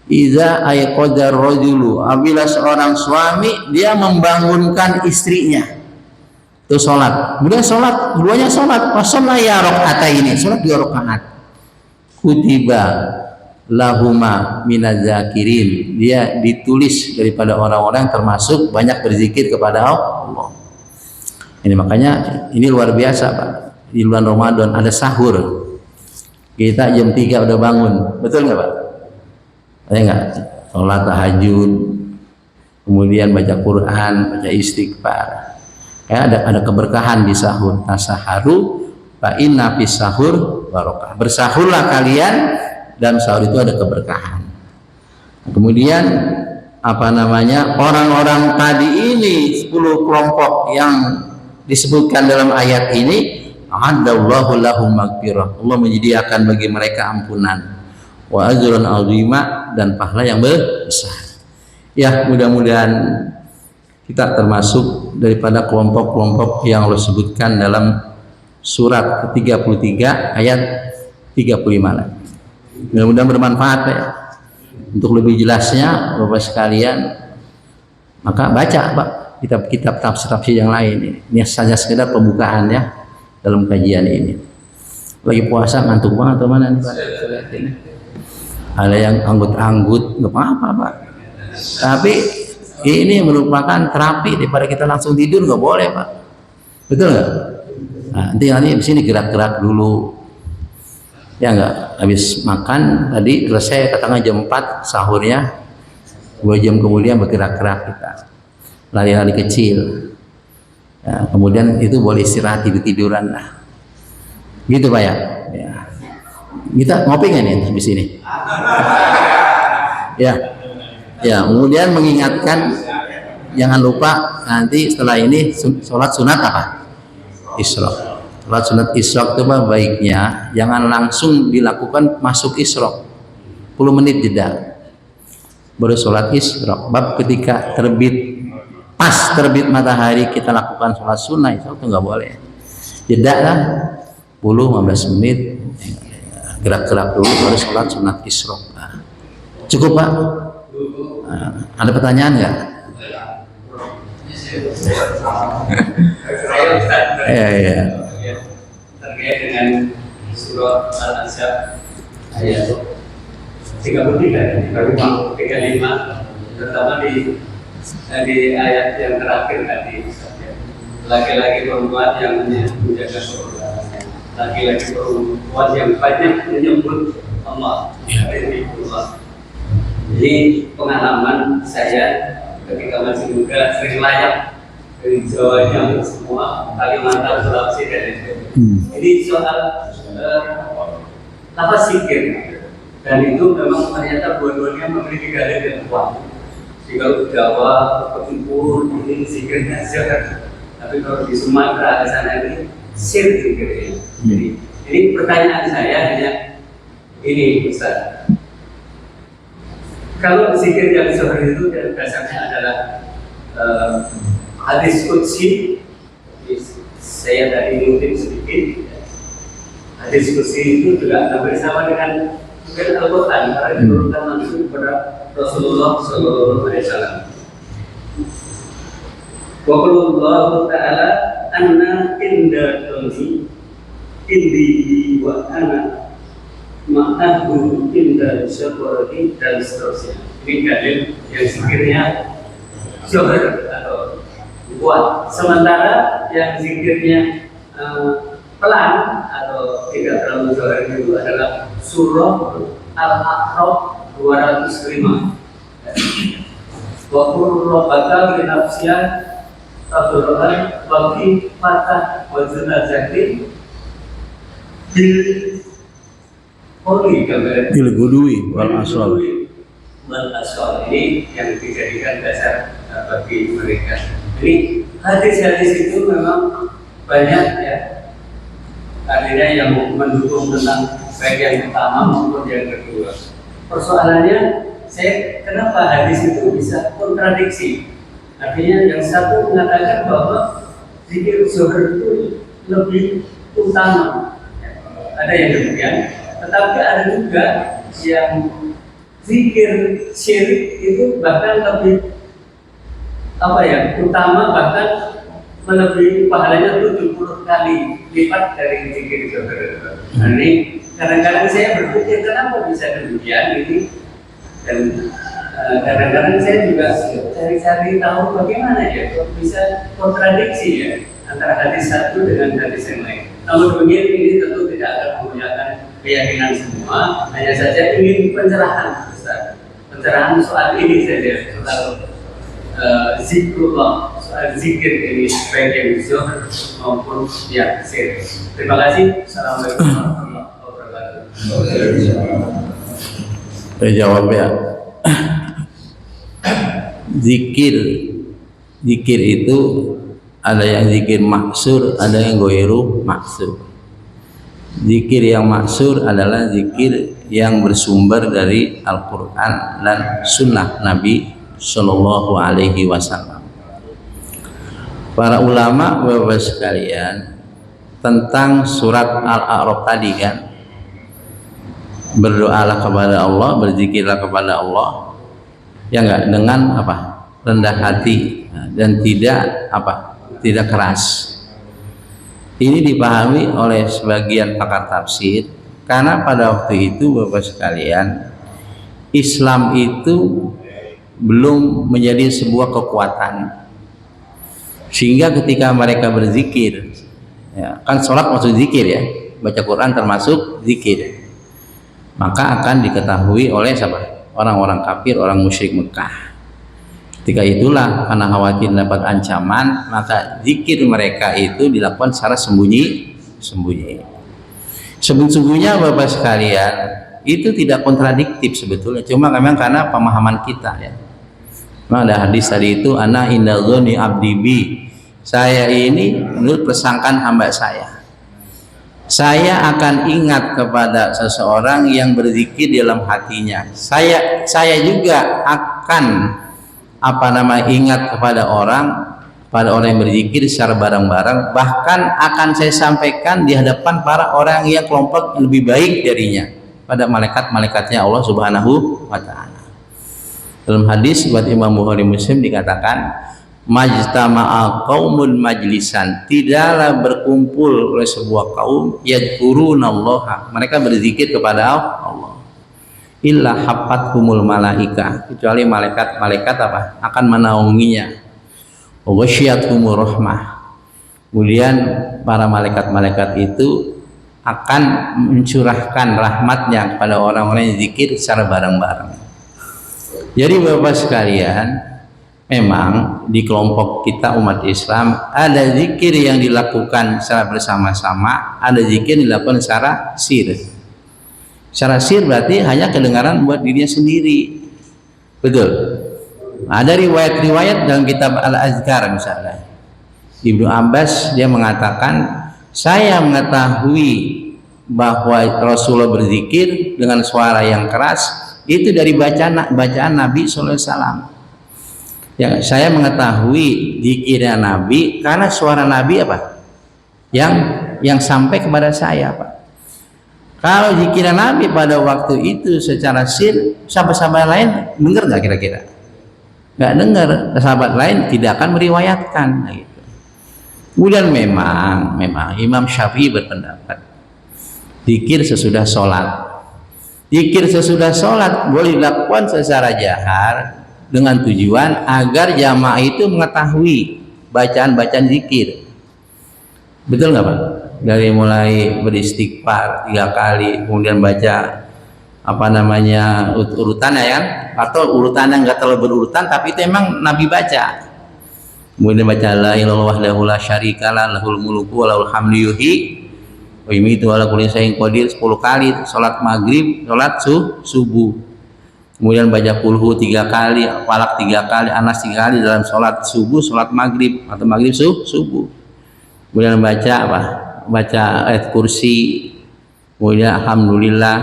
"Idza ayqadar rajulu", apabila seorang suami dia membangunkan istrinya itu sholat, kemudian sholat, keduanya sholat, wasalla ya rakaataini, sholat 2 rakaat, kutiba lahuma minazakirin, dia ditulis daripada orang-orang termasuk banyak berzikir kepada Allah. Ini makanya ini luar biasa Pak, di bulan Ramadan ada sahur, kita jam 3 udah bangun, betul nggak Pak? Ada nggak? Sholat tahajud, kemudian baca Quran, baca istighfar. Ada keberkahan di sahur. Tasaharu fa inna fis sahur barokah. Bersahurlah kalian, dan sahur itu ada keberkahan. Kemudian orang-orang tadi ini 10 kelompok yang disebutkan dalam ayat ini, a'adallahu lahum maghfirah, Allah menyediakan bagi mereka ampunan, wa ajran 'azima, dan pahala yang besar. Ya, mudah-mudahan kita termasuk daripada kelompok-kelompok yang Allah sebutkan dalam surat ke-33 ayat 35. Mudah-mudahan bermanfaat ya. Untuk lebih jelasnya Bapak sekalian, maka baca Pak kitab-kitab tafsir yang lain. Ini saja sekedar pembukaan ya dalam kajian ini. Lagi puasa ngantuk banget teman nih Pak. Ada yang anggut-anggut, nggak apa-apa Pak. Tapi ini merupakan terapi daripada kita langsung tidur, nggak boleh Pak, betul nggak? Nah, nanti di sini gerak-gerak dulu, ya nggak? Habis makan tadi selesai katakan jam 4 sahurnya, 2 jam kemudian bergerak-gerak kita, lari-lari kecil, ya, kemudian itu boleh istirahat tidur-tiduran lah, gitu Pak ya. Kita ngopi nggak nih habis ini? Ya, kemudian mengingatkan jangan lupa nanti setelah ini sholat sunat apa? Isyraq. Sholat sunat Isyraq itu baiknya jangan langsung dilakukan masuk Isyraq, 10 menit jeda baru sholat Isyraq. Bab ketika pas terbit matahari kita lakukan sholat sunnah Isyraq itu nggak boleh, jeda lah 10-15 menit, gerak-gerak dulu baru sholat sunat Isyraq. Cukup Pak? Ada pertanyaan nggak? Iya. Terkait dengan surat Al-Ahzab ayat 33, 35, terutama di ayat yang terakhir tadi, laki-laki perempuan yang menjaga surga, laki-laki perempuan yang banyak menyebut Allah, Allah. Jadi pengalaman saya ketika masih muda sering layak dari Jawa yang semua, Kalimantan, Sulawesi dan lain-lain. Ini soal lafaz zikir, dan itu memang ternyata dua-duanya memiliki dalil yang kuat. Jadi kalau Jawa, Timur ini zikirnya zikir, tapi kalau di Sumatera sana ini sir zikirnya. Jadi ini pertanyaan saya hanya ini Ustaz. Kalau zikir yang seperti itu dasarnya adalah hadis qudsi, saya tadi mungkin sedikit. Hadis qudsi itu juga hampir sama dengan Al-Quran, karena diturunkan langsung kepada Rasulullah Sallallahu Alaihi Wasallam. Wa qulullahu ta'ala anna inda doni indi wa ana ma'ahu inda syukurati, dan seterusnya. Ini dalil yang zikirnya syukur atau kuat, sementara yang zikirnya pelan atau tidak terlalu syukur itu adalah surah Al-A'raf 205. Wa qul rabbaka li nafsika tadarruan wa khifatan wa junazati bil qawli kama Bil gudwi wal asal. Ini yang dijadikan dasar bagi mereka. Jadi hadis-hadis itu memang banyak ya, artinya yang mendukung tentang baik yang pertama maupun yang kedua. Persoalannya, kenapa hadis itu bisa kontradiksi? Artinya yang satu mengatakan bahwa zikir zuhur itu lebih utama. Ada yang demikian, tetapi ada juga yang zikir syirik itu bahkan lebih utama, bahkan melebihi pahalanya 70 kali lipat dari zikir zuhur. Nah, ini kadang-kadang saya berpikir kenapa bisa demikian ini, dan kadang-kadang saya juga cari-cari tahu bagaimana ya kok bisa kontradiksi ya antara hadis satu dengan hadis yang lain. Namun begini, ini tentu tidak akan menggunakan keyakinan semua, hanya saja ingin pencerahan, Ustaz. Pencerahan soal ini saja, soal zikrullah, soal zikir ini baik yang zuhur maupun yang sir. Terima kasih. Assalamualaikum warahmatullahi wabarakatuh. Saya jawab ya. Zikir itu ada yang zikir maksur, ada yang goiru maksur. Zikir yang maksur adalah zikir yang bersumber dari Al-Quran dan Sunnah Nabi Sallallahu Alaihi Wasallam. Para ulama Bapak sekalian tentang surat Al-A'raf tadi kan, berdoalah kepada Allah, berzikirlah kepada Allah, ya enggak, dengan apa? Rendah hati dan tidak keras. Ini dipahami oleh sebagian pakar tafsir karena pada waktu itu Bapak sekalian, Islam itu belum menjadi sebuah kekuatan, sehingga ketika mereka berzikir, ya, kan sholat maksud zikir ya, baca Quran termasuk zikir, maka akan diketahui oleh siapa? Orang-orang kafir, orang musyrik Mekah. Ketika itulah karena khawatir dapat ancaman, maka zikir mereka itu dilakukan secara sembunyi-sembunyi. Sembunyi-sembunyinya Bapak sekalian, itu tidak kontradiktif sebetulnya, cuma memang karena pemahaman kita ya. Nah, ada hadis tadi itu, ana inda dzoni abdi bi, saya ini menurut persangkaan hamba saya. Saya akan ingat kepada seseorang yang berzikir di dalam hatinya. Saya juga akan ingat kepada orang yang berzikir secara bareng-bareng, bahkan akan saya sampaikan di hadapan para orang yang kelompok yang lebih baik darinya pada malaikat-malaikatnya Allah Subhanahu wa Ta'ala. Dalam hadis buat Imam Bukhari Muslim dikatakan, majtama'a qaumun majlisan, tidaklah berkumpul oleh sebuah kaum yadkurunallaha, mereka berzikir kepada Allah, illa hafathumul malaika, kecuali malaikat akan menaunginya, wa ghasyiyatuhumur rahmah, kemudian para malaikat itu akan mencurahkan rahmatnya kepada orang-orang yang zikir secara bareng-bareng. Jadi Bapak sekalian, memang di kelompok kita umat Islam ada zikir yang dilakukan secara bersama-sama, ada zikir yang dilakukan secara sir. Secara sir berarti hanya kedengaran buat dirinya sendiri. Betul. Ada riwayat-riwayat dalam kitab Al-Azkar misalnya. Ibnu Abbas dia mengatakan, saya mengetahui bahwa Rasulullah berzikir dengan suara yang keras itu dari bacaan Nabi sallallahu alaihi wasallam. Ya, saya mengetahui zikirnya Nabi karena suara Nabi yang sampai kepada saya, Pak. Kalau zikirnya Nabi pada waktu itu secara sir, sahabat-sahabat lain dengar nggak kira-kira? Nggak dengar, sahabat lain tidak akan meriwayatkan. Gitu. Kemudian memang Imam Syafi'i berpendapat zikir sesudah sholat. Zikir sesudah sholat boleh dilakukan secara jahar dengan tujuan agar jamaah itu mengetahui bacaan-bacaan zikir. Betul nggak Pak? Dari mulai beristighfar 3 kali, kemudian baca apa namanya urutannya ya, atau urutannya nggak terlalu berurutan, tapi itu emang Nabi baca. Kemudian baca la ilaha illallah la syarikalah lahul mulku wa lahul hamdu yuhyi wa yumiitu wa ala kulli syai'in qadir 10 kali. Salat maghrib, salat subuh. Kemudian baca kulhu 3 kali, falak 3 kali, anas 3 kali dalam salat subuh, salat maghrib atau maghrib subuh. Kemudian baca apa? Baca ayat kursi. Kemudian alhamdulillah,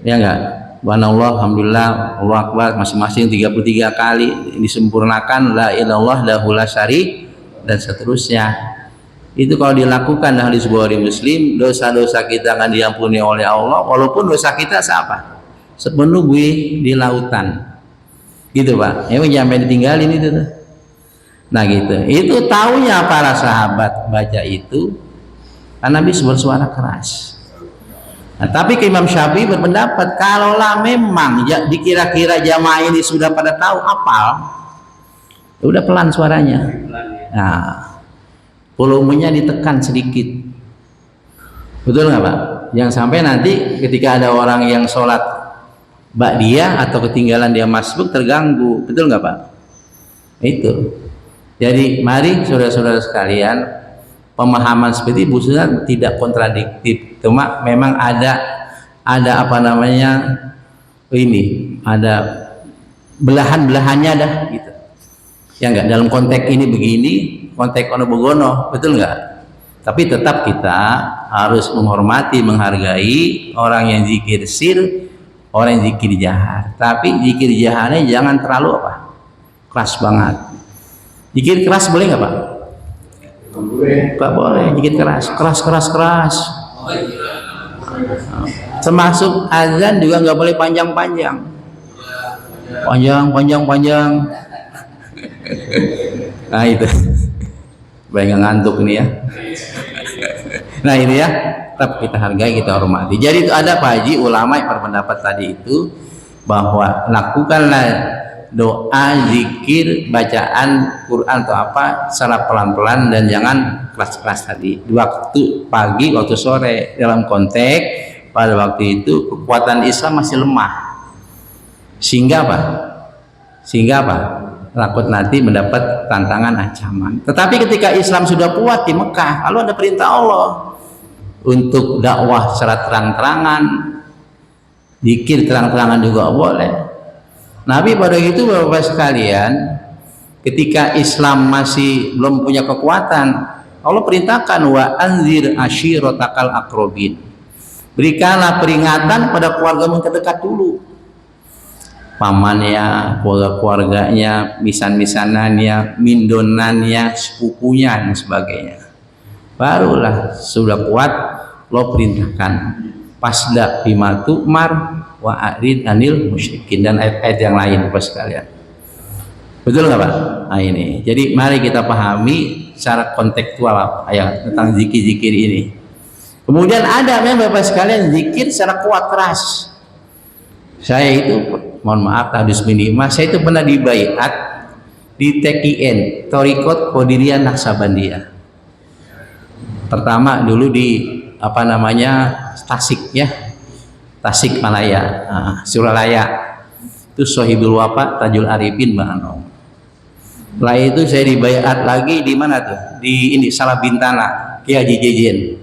ya enggak? Subhanallah, alhamdulillah, Allahu akbar, masing-masing 33 kali disempurnakan, la ilallah lahu la syari, dan seterusnya. Itu kalau dilakukan di sebuah muslim, dosa-dosa kita akan diampuni oleh Allah, walaupun dosa kita siapa? Sepenuh di lautan. Gitu Pak, emang jangan ditinggalin itu tuh. Nah gitu, itu taunya para sahabat baca itu karena Nabi bersuara keras. Nah, tapi ke Imam Syafi'i berpendapat kalaulah memang ya, dikira-kira jamaah ini sudah pada tahu apal, ya udah pelan suaranya. Nah, volumenya ditekan sedikit. Betul nggak Pak? Yang sampai nanti ketika ada orang yang sholat ba'diyah atau ketinggalan dia masbuk terganggu. Betul nggak Pak? Itu. Jadi mari saudara-saudara sekalian, pemahaman seperti Bu Sunan tidak kontradiktif, cuma memang ada apa namanya ini, ada belahan-belahannya dah gitu. Ya enggak, dalam konteks ini begini, konteks ono begono, betul enggak? Tapi tetap kita harus menghormati, menghargai orang yang zikir sir, orang yang zikir jahar. Tapi zikir jaharnya jangan terlalu apa? Keras banget. Zikir keras boleh nggak Pak? Nggak boleh, zikir keras. Termasuk azan juga nggak boleh panjang. Nah itu, banyak ngantuk nih ya. Nah ini ya, tetap kita hargai, kita hormati. Jadi itu ada Pak Haji, ulama yang berpendapat tadi itu bahwa lakukanlah doa, zikir, bacaan Quran atau apa secara pelan-pelan dan jangan keras-keras tadi. Di waktu pagi, waktu sore, dalam konteks pada waktu itu kekuatan Islam masih lemah. Sehingga apa? Takut nanti mendapat tantangan ancaman. Tetapi ketika Islam sudah kuat di Mekah, lalu ada perintah Allah untuk dakwah secara terang-terangan, zikir terang-terangan juga boleh. Nabi pada itu Bapak sekalian, ketika Islam masih belum punya kekuatan, Allah perintahkan wa anzir ashiratakal aqrabin. Berikanlah peringatan pada keluarga yang terdekat dulu. Pamannya, keluarganya, misan-misanannya, mindonannya, sepupunya dan sebagainya. Barulah sudah kuat lo perintahkan pasda bima tu'mar wa a'rid anil musyrikin, dan ayat-ayat yang lain Bapak sekalian. Betul nggak Pak? Nah ini, jadi mari kita pahami secara kontekstual ayat tentang zikir-zikir ini. Kemudian ada memang Bapak sekalian zikir secara kuat keras. Saya itu, mohon maaf hadis minimah, saya itu pernah dibaiat di TKN, Thariqat Qadiriyah Naqsabandiyah. Pertama dulu di apa namanya Tasik ya, Tasik Malaya, Suralaya. Itu Sohibul Wafa Tajul Arifin Mbak Anong. Setelah itu saya dibaiat lagi di mana tuh? Di ini Salabintana, Ki Haji Jejen.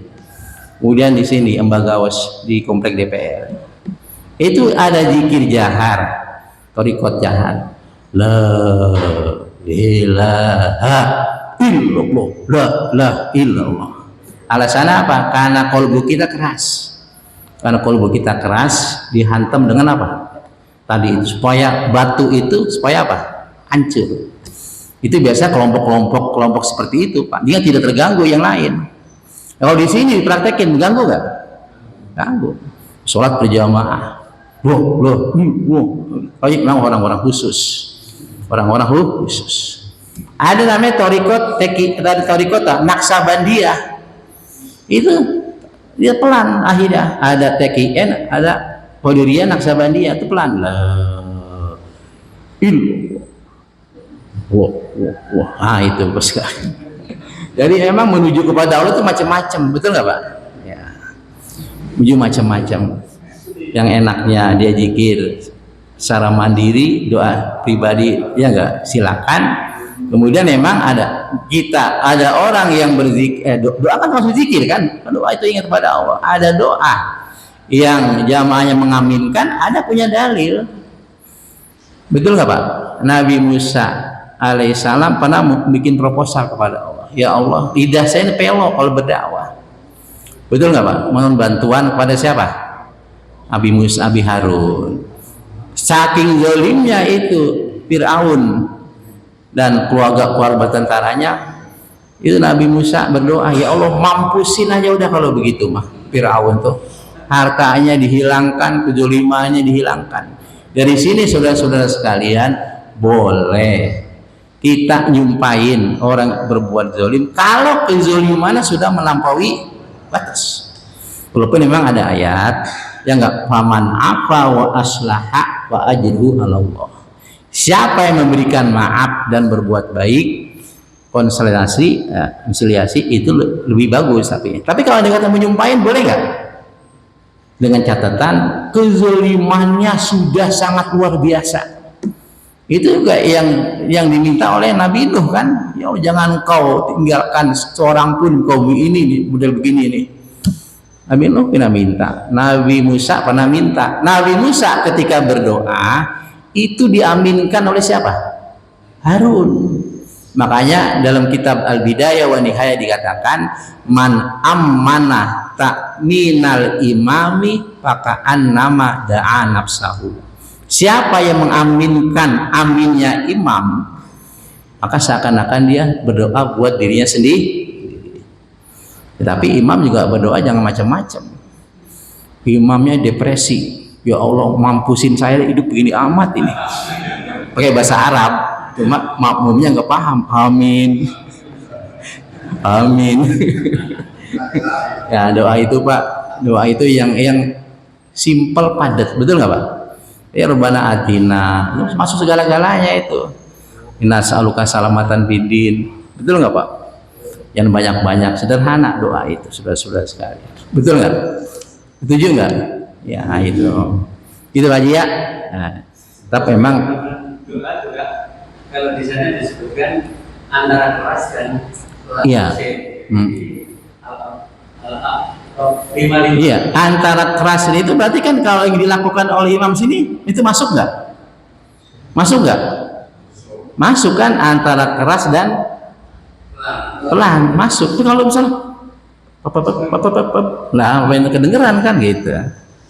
Kemudian di sini Embagawas di komplek DPR. Itu ada zikir jahar, thariqat jahar. La ilaha illallah, la illallah. Alasannya apa? Karena kolbu kita keras. Karena kolbu kita keras dihantam dengan apa? Tadi itu supaya batu itu supaya apa? Hancur. Itu biasa kelompok seperti itu Pak. Dia tidak terganggu yang lain. Kalau di sini dipraktekin mengganggu nggak? Ganggu. Sholat berjamaah. Loh. Memang orang-orang khusus. Orang-orang khusus. Ada namanya thariqat Naqsabandiyah. Itu dia pelan akhirnya. Ada TKN, ada Qadiriyah Naqsabandiyah, itu pelan. Wah itu bos. Jadi memang menuju kepada Allah itu macam-macam, betul nggak Pak? Ya, menuju macam-macam. yang enaknya dia zikir secara mandiri, doa pribadi, ya enggak, silakan. Kemudian memang ada orang yang berzikir, doa kan termasuk zikir kan, doa itu ingat pada Allah. Ada doa yang jamaahnya mengaminkan, ada punya dalil. Betul nggak Pak? Nabi Musa alaihissalam pernah bikin proposal kepada Allah. Ya Allah, lidah saya ini pelok kalau berdakwah. Betul nggak Pak? Mohon bantuan kepada siapa? Abi Musa, Abi Harun. Saking zalimnya itu Fir'aun dan keluarga tentaranya, itu Nabi Musa berdoa, ya Allah mampusin aja udah kalau begitu mah Fir'aun tuh, hartanya dihilangkan, kezalimannya dihilangkan. Dari sini saudara-saudara sekalian, boleh kita nyumpain orang berbuat zalim kalau kezalimannya sudah melampaui batas. Walaupun memang ada ayat yang enggak, faman afa wa aslaha wa ajruhu 'ala Allah. Siapa yang memberikan maaf dan berbuat baik, konsiliasi itu lebih bagus. Tapi kalau ada kata menyumpahin, boleh nggak? Dengan catatan kezalimannya sudah sangat luar biasa. Itu juga yang diminta oleh Nabi Nuh kan, ya jangan kau tinggalkan seorang pun kau ini model begini nih. Nabi Nuh pernah minta, Nabi Musa pernah minta. Nabi Musa ketika berdoa itu diaminkan oleh siapa? Harun. Makanya dalam kitab Al-Bidayah wa Nihayah dikatakan, man ammana ta'minal imami faka'an nama da'a nafsahu. Siapa yang mengaminkan aminnya imam, maka seakan-akan dia berdoa buat dirinya sendiri. Tetapi imam juga berdoa jangan macam-macam. Imamnya depresi, ya Allah mampusin saya hidup begini amat ini, pakai bahasa Arab, cuma makmumnya nggak paham. Amin, amin. Ya doa itu Pak, doa itu yang simple padat, betul nggak Pak? Ya Rabbana atina, masuk segala-galanya itu. Inna sa'aluka salamatan bidin, betul nggak Pak? Yang banyak-banyak, sederhana doa itu, saudara-saudara sekali. Betul nggak? Setuju nggak? Ya itu aja ya. Nah, tapi memang doa juga kalau di sana disebutkan antara keras dan iya. Iya, antara keras itu berarti kan kalau yang dilakukan oleh imam sini itu masuk nggak? Masuk nggak? Masuk kan, antara keras dan pelan masuk. Itu kalau misalnya nah kedengeran kan gitu.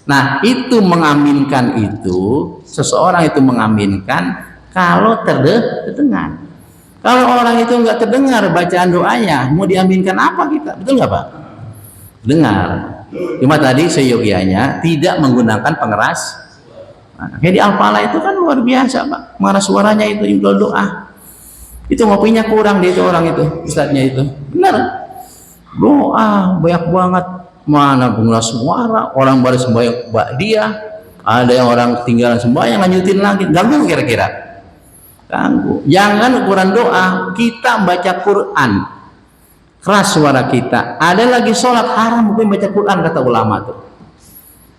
Nah itu mengaminkan, itu seseorang itu mengaminkan kalau terdengar. Kalau orang itu nggak terdengar bacaan doanya, mau diaminkan apa kita? Betul nggak Pak? Dengar. Cuma tadi seyogianya tidak menggunakan pengeras. Nah, kayak di Al-Falah itu kan luar biasa Pak, mengeras suaranya itu doa. Itu ngopinya kurang dia itu orang itu, ustadznya itu. Benar. Doa banyak banget, mana pengeras suara, orang baru sembahyang dia, ada yang orang ketinggalan sembahyang lanjutin lagi, ganggu kira-kira? Ganggu. Jangan ukuran doa kita baca Quran keras suara kita, ada lagi sholat haram hukum baca Quran kata ulama tuh.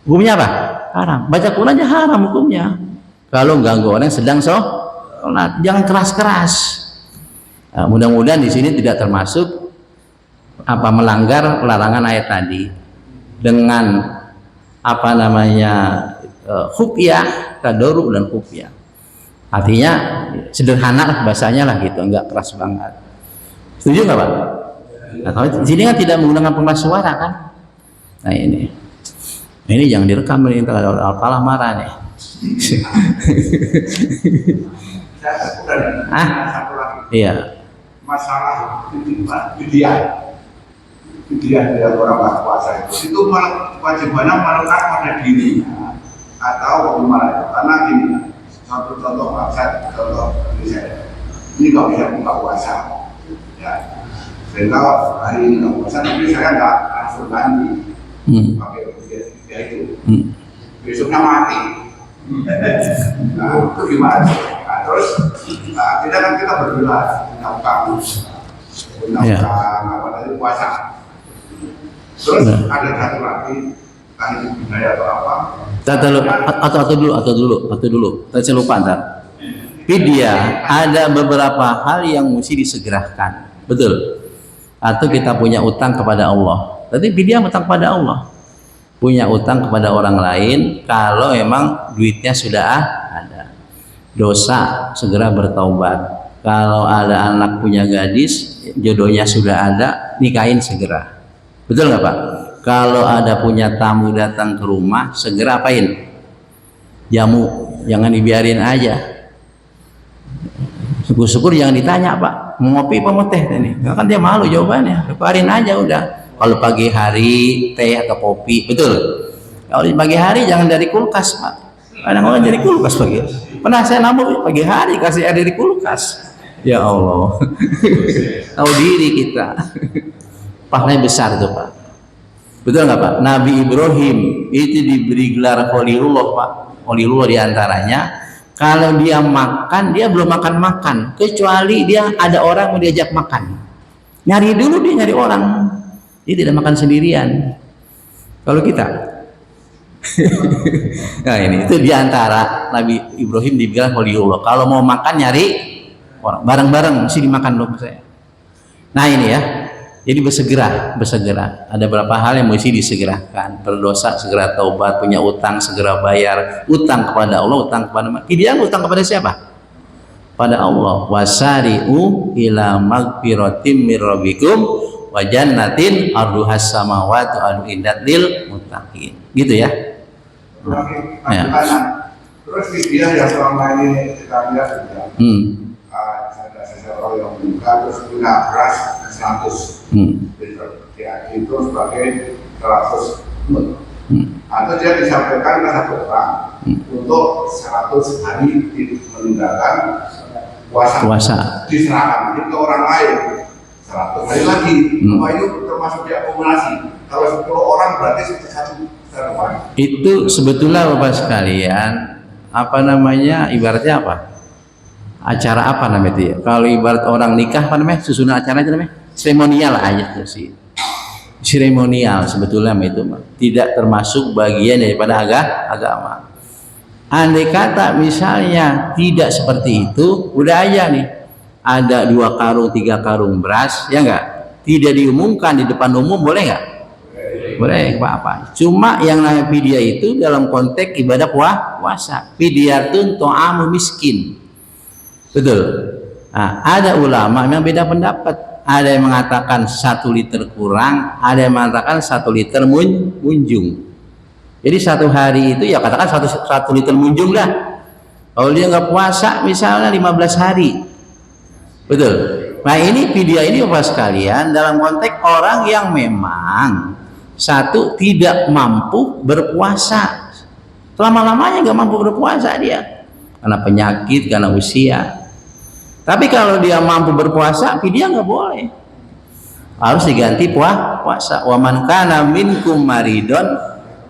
Hukumnya apa? Haram. Baca Quran aja haram hukumnya. Kalau ganggu orang sedang sholat, jangan keras-keras. Nah, mudah-mudahan di sini tidak termasuk melanggar larangan ayat tadi dengan khufyah, tadarru dan khufyah. Artinya sederhana lah bahasanya lah gitu, enggak keras banget. Setuju nggak Pak? Nah, kalau di sini kan tidak menggunakan pengeras suara kan? Nah ini jangan direkam nih, kalau Al-Falah marah nih. Iya. Masalah Fidyah dari orang berpuasa itu kewajibannya melekat pada diri atau bagaimana? Karena gini, satu contoh dari saya, ini nggak bisa buka puasa, ya. Sehingga hari ini nggak puasa, tapi saya nggak langsung ganti pakai Fidyah itu. Besoknya mati. Nah itu gimana? Nah, terus kita berdoa undang-undang apa tadi puasa. Terus ada satu lagi entah itu budaya atau apa. Atau dulu. Saya lupa ntar. Fidyah ada beberapa hal yang mesti disegerakan, betul? Atau kita punya utang kepada Allah. Berarti fidyah utang kepada Allah. Punya utang kepada orang lain, kalau emang duitnya sudah ada. Dosa segera bertaubat. Kalau ada anak punya gadis, jodohnya sudah ada, nikahin segera. Betul nggak Pak? Kalau ada punya tamu datang ke rumah, segera apain? Jamu, jangan dibiarin aja. Syukur-syukur jangan ditanya Pak, mau ngopi apa mau teh ini? Kan dia malu jawabannya, keluarin aja udah. Kalau pagi hari teh atau kopi, betul. Kalau di pagi hari jangan dari kulkas Pak. Kadang-kadang dari kulkas pagi. Pernah saya nabung pagi hari kasih air dari kulkas. Ya Allah, tahu diri kita. Pahalanya besar itu Pak. Betul nggak Pak? Nabi Ibrahim itu diberi gelar Khalilullah Pak. Khalilullah diantaranya. Kalau dia makan, dia belum makan, kecuali dia ada orang mau diajak makan. Nyari dulu dia nyari orang. Dia tidak makan sendirian. Kalau kita, nah ini itu diantara Nabi Ibrahim dibilang Khalilullah. Kalau mau makan nyari orang, bareng-bareng mesti dimakan dong saya. Nah ini ya. Jadi bersegera. Ada beberapa hal yang mesti disegerakan. Berdosa segera taubat, punya utang segera bayar. Utang kepada Allah, utang kepada dia, utang kepada siapa? Pada Allah. Wasari'u ila magfiratim mir rabbikum wa jannatin arduhas samawati wal ardu lil muttaqin. Gitu ya. Ya. Terus dia yang selama ini kita lihat juga. Ada seseorang yang buka terus punya beras 100 liter, ya itu sebagai 100 atau dia disampaikan ke satu orang untuk 100 hari meninggalkan puasa diserahkan ke orang lain 100 hari lagi. Apa itu termasuk diakumulasi? Kalau 10 orang berarti satu hari. Itu sebetulnya Bapak sekalian, apa namanya, ibaratnya apa? Acara apa namanya itu ya? Kalau ibarat orang nikah apa namanya? Susunan acara aja namanya? Seremonial aja tuh sih. Seremonial sebetulnya itu tidak termasuk bagian daripada agama. Andai kata misalnya tidak seperti itu, udah aja nih ada 2 karung 3 karung beras, ya enggak? Tidak diumumkan di depan umum, boleh enggak? Boleh apa-apa. Cuma yang namanya fidyah itu dalam konteks ibadah puasa. Fidyatun ta'amu miskin. Betul. Nah, ada ulama yang beda pendapat. Ada yang mengatakan 1 liter kurang, ada yang mengatakan 1 liter munjung. Jadi 1 hari itu ya katakan 1 liter munjung dah. Kalau dia nggak puasa misalnya 15 hari, betul. Nah ini fidyah ini Bapak sekalian dalam konteks orang yang memang satu tidak mampu berpuasa, selama-lamanya nggak mampu berpuasa dia karena penyakit, karena usia. Tapi kalau dia mampu berpuasa, fidyah nggak boleh, harus diganti puasa. Wa man kana minkum maridon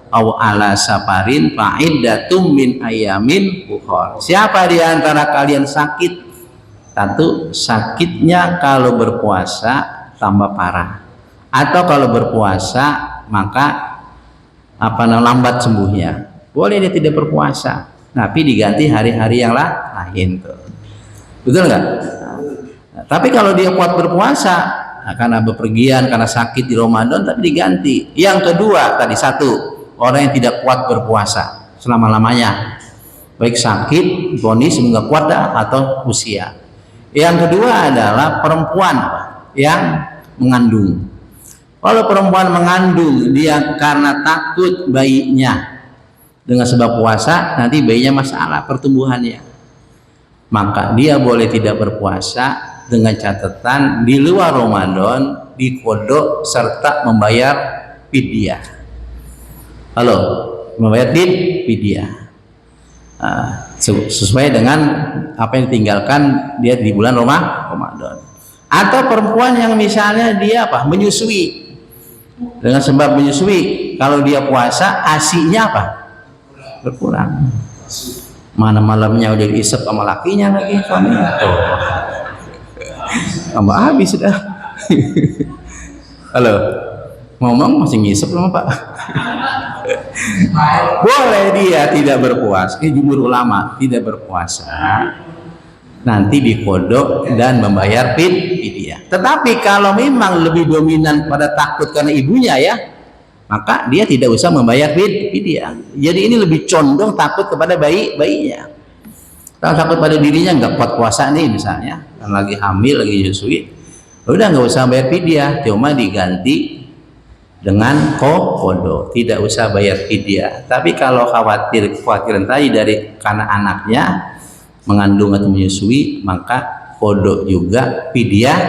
aw ala safarin fa iddatum min ayamin ukhra. Siapa di antara kalian sakit? Satu, sakitnya kalau berpuasa tambah parah, atau kalau berpuasa maka lambat sembuhnya. Boleh dia tidak berpuasa, tapi diganti hari-hari yang lain tuh. Betul nggak? Nah, tapi kalau dia kuat berpuasa, karena bepergian, karena sakit di Ramadan, tapi diganti. Yang kedua tadi 1, orang yang tidak kuat berpuasa selama-lamanya, baik sakit, vonis nggak kuat atau usia. Yang kedua adalah perempuan yang mengandung. Kalau perempuan mengandung, dia karena takut bayinya dengan sebab puasa nanti bayinya masalah pertumbuhannya, maka dia boleh tidak berpuasa dengan catatan di luar Ramadan dikodok serta membayar fidyah. Halo, membayar fidyah sesuai dengan apa yang ditinggalkan dia di bulan Ramadan. Atau perempuan yang misalnya dia menyusui, dengan sebab menyusui, kalau dia puasa asinya berkurang. Mana malamnya udah diisep sama lakinya lagi suaminya. Tambah habis sudah. Halo, ngomong masih ngisep loh Pak. Boleh dia tidak berpuasa, jumhur ulama tidak berpuasa, nanti dikodok dan membayar fidyah. Tetapi kalau memang lebih dominan pada takut karena ibunya ya, maka dia tidak usah membayar fidyah. Jadi ini lebih condong takut kepada bayinya. Kalau takut pada dirinya nggak kuat puasa nih misalnya, kan lagi hamil, lagi nyusui, udah nggak usah bayar fidyah, cuma diganti dengan kodok, tidak usah bayar fidyah. Tapi kalau khawatiran tadi dari karena anaknya mengandung atau menyusui, maka kodok juga, fidyah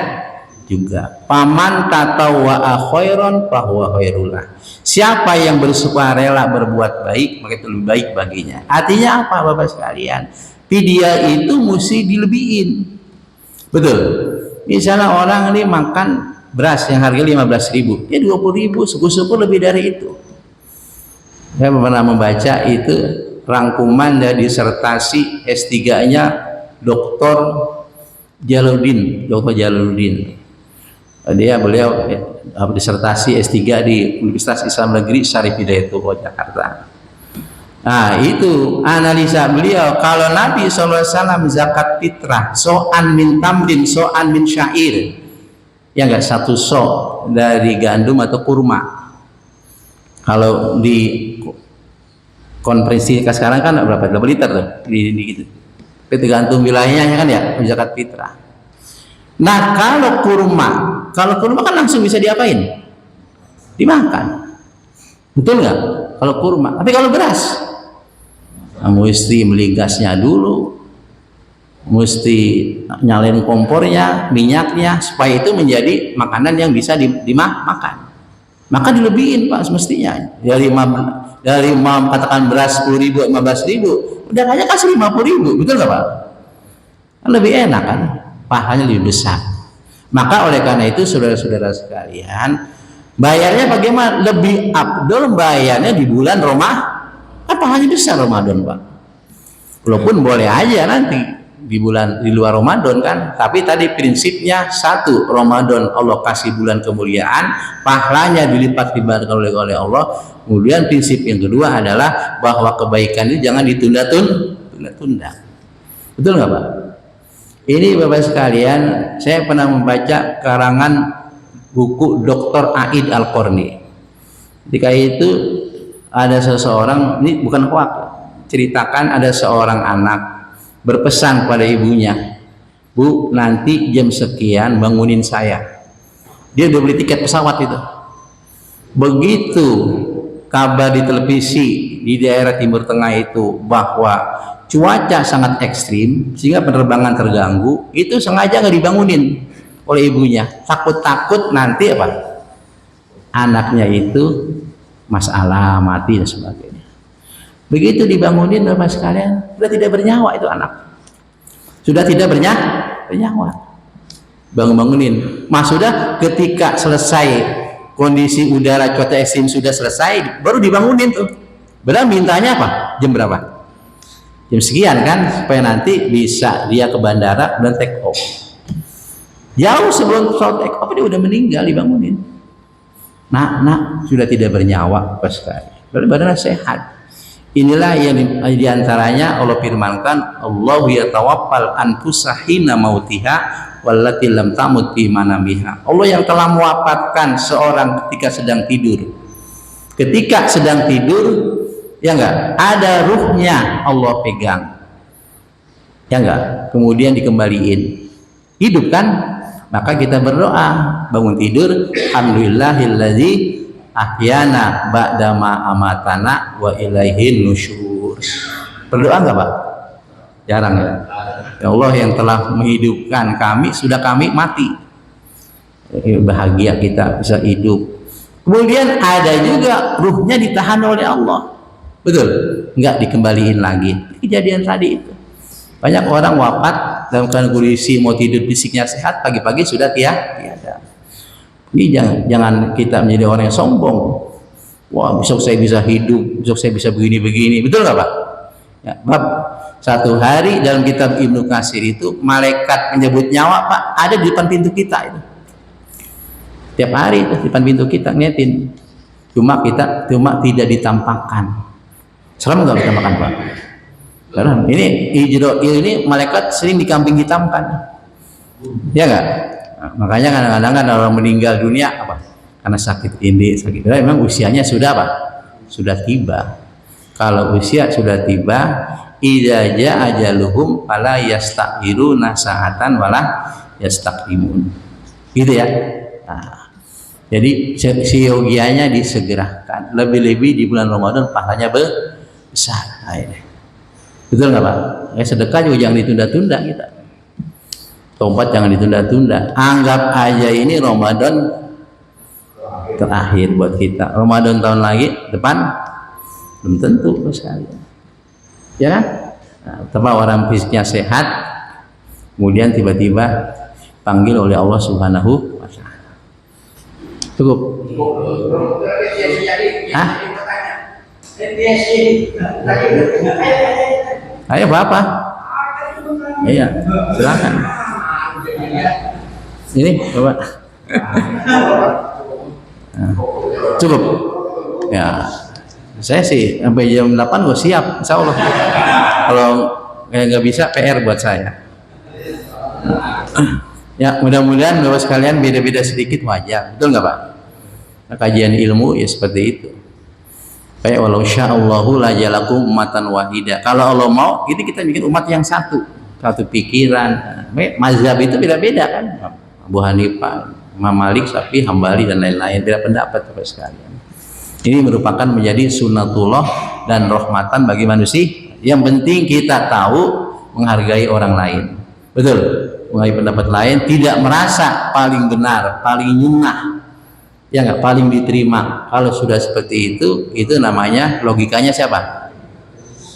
juga. Paman tatawwa'a khairan fahuwa khairullah. Siapa yang bersukarela berbuat baik, maka itu lebih baik baginya. Artinya apa Bapak sekalian? Fidyah itu mesti dilebihin. Betul. Misalnya orang ini makan beras yang harganya 15.000, ya 20.000, syukur-syukur lebih dari itu. Saya pernah membaca itu rangkuman dari disertasi S3-nya Dr. Jalaluddin. Beliau disertasi S3 di Universitas Islam Negeri Syarif Hidayatullah Jakarta. Nah, itu analisa beliau, kalau Nabi SAW zakat fitrah so'an min tamrin, so'an min syair, ya enggak, satu so' dari gandum atau kurma. Kalau di konferensi sekarang kan berapa, 8 liter tuh gitu. Tergantung wilayahnya kan ya, zakat fitrah. Nah, kalau kurma kan langsung bisa diapain? Dimakan. Betul nggak? Kalau kurma. Tapi kalau beras, mesti beli gasnya dulu, mesti nyalain kompornya, minyaknya, supaya itu menjadi makanan yang bisa dimakan. Maka dilebihin Pak semestinya. Dari katakan beras 10.000, 15.000, udah aja kasih 50.000, betul nggak Pak? Kan lebih enak kan, pahanya lebih besar. Maka oleh karena itu saudara-saudara sekalian, bayarnya bagaimana? Lebih afdol bayarnya di bulan Ramadan. Pahanya besar Ramadan Pak. Walaupun boleh aja nanti di luar Ramadan kan, tapi tadi prinsipnya satu, Ramadan Allah kasih bulan kemuliaan, pahalanya dilipat-lipat oleh Allah. Kemudian prinsip yang kedua adalah bahwa kebaikan itu jangan ditunda-tunda. Betul nggak Pak? Ini Bapak sekalian, saya pernah membaca karangan buku Dr. Aid Al-Qarni. Ketika itu ada seseorang, ini bukan hoax, ceritakan ada seorang anak berpesan pada ibunya, Bu, nanti jam sekian bangunin saya. Dia udah beli tiket pesawat itu. Begitu kabar di televisi di daerah Timur Tengah itu bahwa cuaca sangat ekstrim sehingga penerbangan terganggu, itu sengaja nggak dibangunin oleh ibunya, takut nanti apa, anaknya itu masalah mati dan sebagainya. Begitu dibangunin Bapak sekalian, sudah tidak bernyawa itu anak, sudah tidak bernyawa. Bangunin, sudah ketika selesai kondisi udara cuaca ekstrim sudah selesai, baru dibangunin tuh. Berarti mintanya apa? Jam berapa? Jam sekian kan, supaya nanti bisa dia ke bandara dan take off. Jauh sebelum pesawat take off dia udah meninggal, dibangunin. Nak sudah tidak bernyawa pas sekali. Berarti badannya sehat. Inilah yang diantaranya Allah firmankan, Allahu yatawaffal anfusa hina mautiha wallati lam tamut fi manamiha. Allah yang telah mewafatkan seorang ketika sedang tidur. Ketika sedang tidur, ya enggak, ada ruhnya Allah pegang, ya enggak, kemudian dikembaliin hidup kan, maka kita berdoa bangun tidur, alhamdulillahilladzi ahyana ba'dama amatana wa ilaihin nusyur. Berdoa enggak Pak? Jarang ya. Ya Allah yang telah menghidupkan kami, sudah kami mati, bahagia kita bisa hidup. Kemudian ada juga ruhnya ditahan oleh Allah, betul, enggak dikembaliin lagi. Kejadian tadi itu banyak orang wafat dalam kondisi mau tidur fisiknya sehat, pagi-pagi sudah tiada. Ini jangan kita menjadi orang yang sombong. Wah, besok saya bisa hidup, besok saya bisa begini, betul nggak Pak? Ya, Bab, satu hari dalam kitab Ibnu Katsir itu malaikat menyebut nyawa Pak ada di depan pintu kita itu. Tiap hari itu di depan pintu kita ngeliatin. Cuma tidak ditampakkan. Serem nggak ditampakkan, Pak? Serem. Ini malaikat sering dikambing hitamkan. Ya nggak? Nah, makanya kadang-kadang kan orang meninggal dunia apa? Karena sakit ini, sakit itu, memang usianya sudah apa? Sudah tiba. Kalau usia sudah tiba, idza jaa ajaluhum fala yasta'khiruna sa'atan wala yastaqdimun. Gitu ya. Nah, jadi siogianya disegerakan. Lebih-lebih di bulan Ramadan pahalanya besar. Nah, ini. Betul nggak Pak? Sedekah juga jangan ditunda-tunda kita. Tobat jangan ditunda-tunda. Anggap aja ini Ramadan terakhir buat kita. Ramadan tahun lagi depan belum tentu sekali. Ya kan? Nah, orang fisiknya sehat, kemudian tiba-tiba panggil oleh Allah Subhanahu wa Ta'ala. Cukup. Hah? Ayo Bapak. Iya, silakan. Ini Bapak. Nah, cukup. Ya, saya sih sampai jam 8 gue siap, insya Allah. Kalau nggak bisa PR buat saya. Ya, mudah-mudahan Bapak sekalian beda-beda sedikit wajar, betul nggak Pak? Nah, kajian ilmu ya seperti itu. Kayak walau sya'allahu la jalakum ummatan wahidah. Kalau Allah mau, itu kita bikin umat yang satu pikiran. Mazhab itu beda-beda kan. Abu Hanifah, Imam Malik, Syafi'i, Hambali dan lain-lain, beda pendapat Bapak sekalian. Ini merupakan menjadi sunnatullah dan rahmatan bagi manusia. Yang penting kita tahu menghargai orang lain. Betul. Menghargai pendapat lain, tidak merasa paling benar, paling nyunah. Ya nggak, paling diterima. Kalau sudah seperti itu namanya logikanya siapa?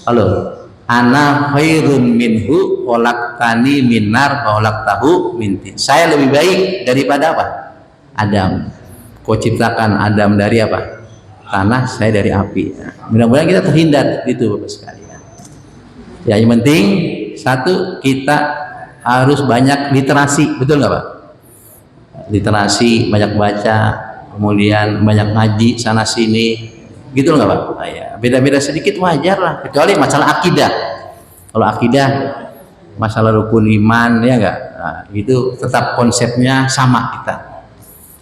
Halo. Ana khairun minhu khalaqtani min nar wa khalaqtahu min tin. Saya lebih baik daripada apa? Adam. Kau ciptakan Adam dari apa? Tanah, saya dari api. Nah, mudah-mudahan kita terhindar gitu Bapak sekalian. Ya, yang penting satu, kita harus banyak literasi, betul nggak Pak? Literasi, banyak baca, kemudian banyak ngaji sana sini, gitu nggak Pak? Nah, ya, beda-beda sedikit wajar lah, kecuali masalah akidah. Kalau akidah, masalah rukun iman, ya nggak? Nah, itu tetap konsepnya sama kita.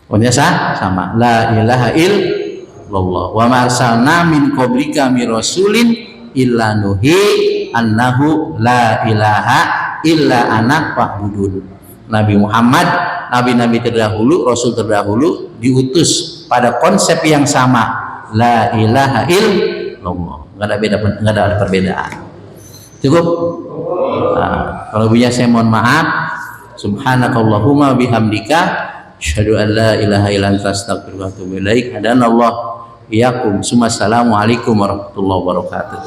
Konsepnya sama. La ilaha illallah wa ma arsalna min qablika mir rasulin illa nuhi annahu la ilaha illa ana fa'budun. Nabi Muhammad, nabi-nabi terdahulu, rasul terdahulu diutus pada konsep yang sama, la ilaha illallah. Nggak ada perbedaan. Cukup. Nah, kalau punya saya mohon maaf. Subhanakallahumma bihamdika asyhadu an la ilaha illa anta astaghfiruka wa atubu ilaik. Hadanallahu iyyakum. Assalamualaikum warahmatullahi wabarakatuh.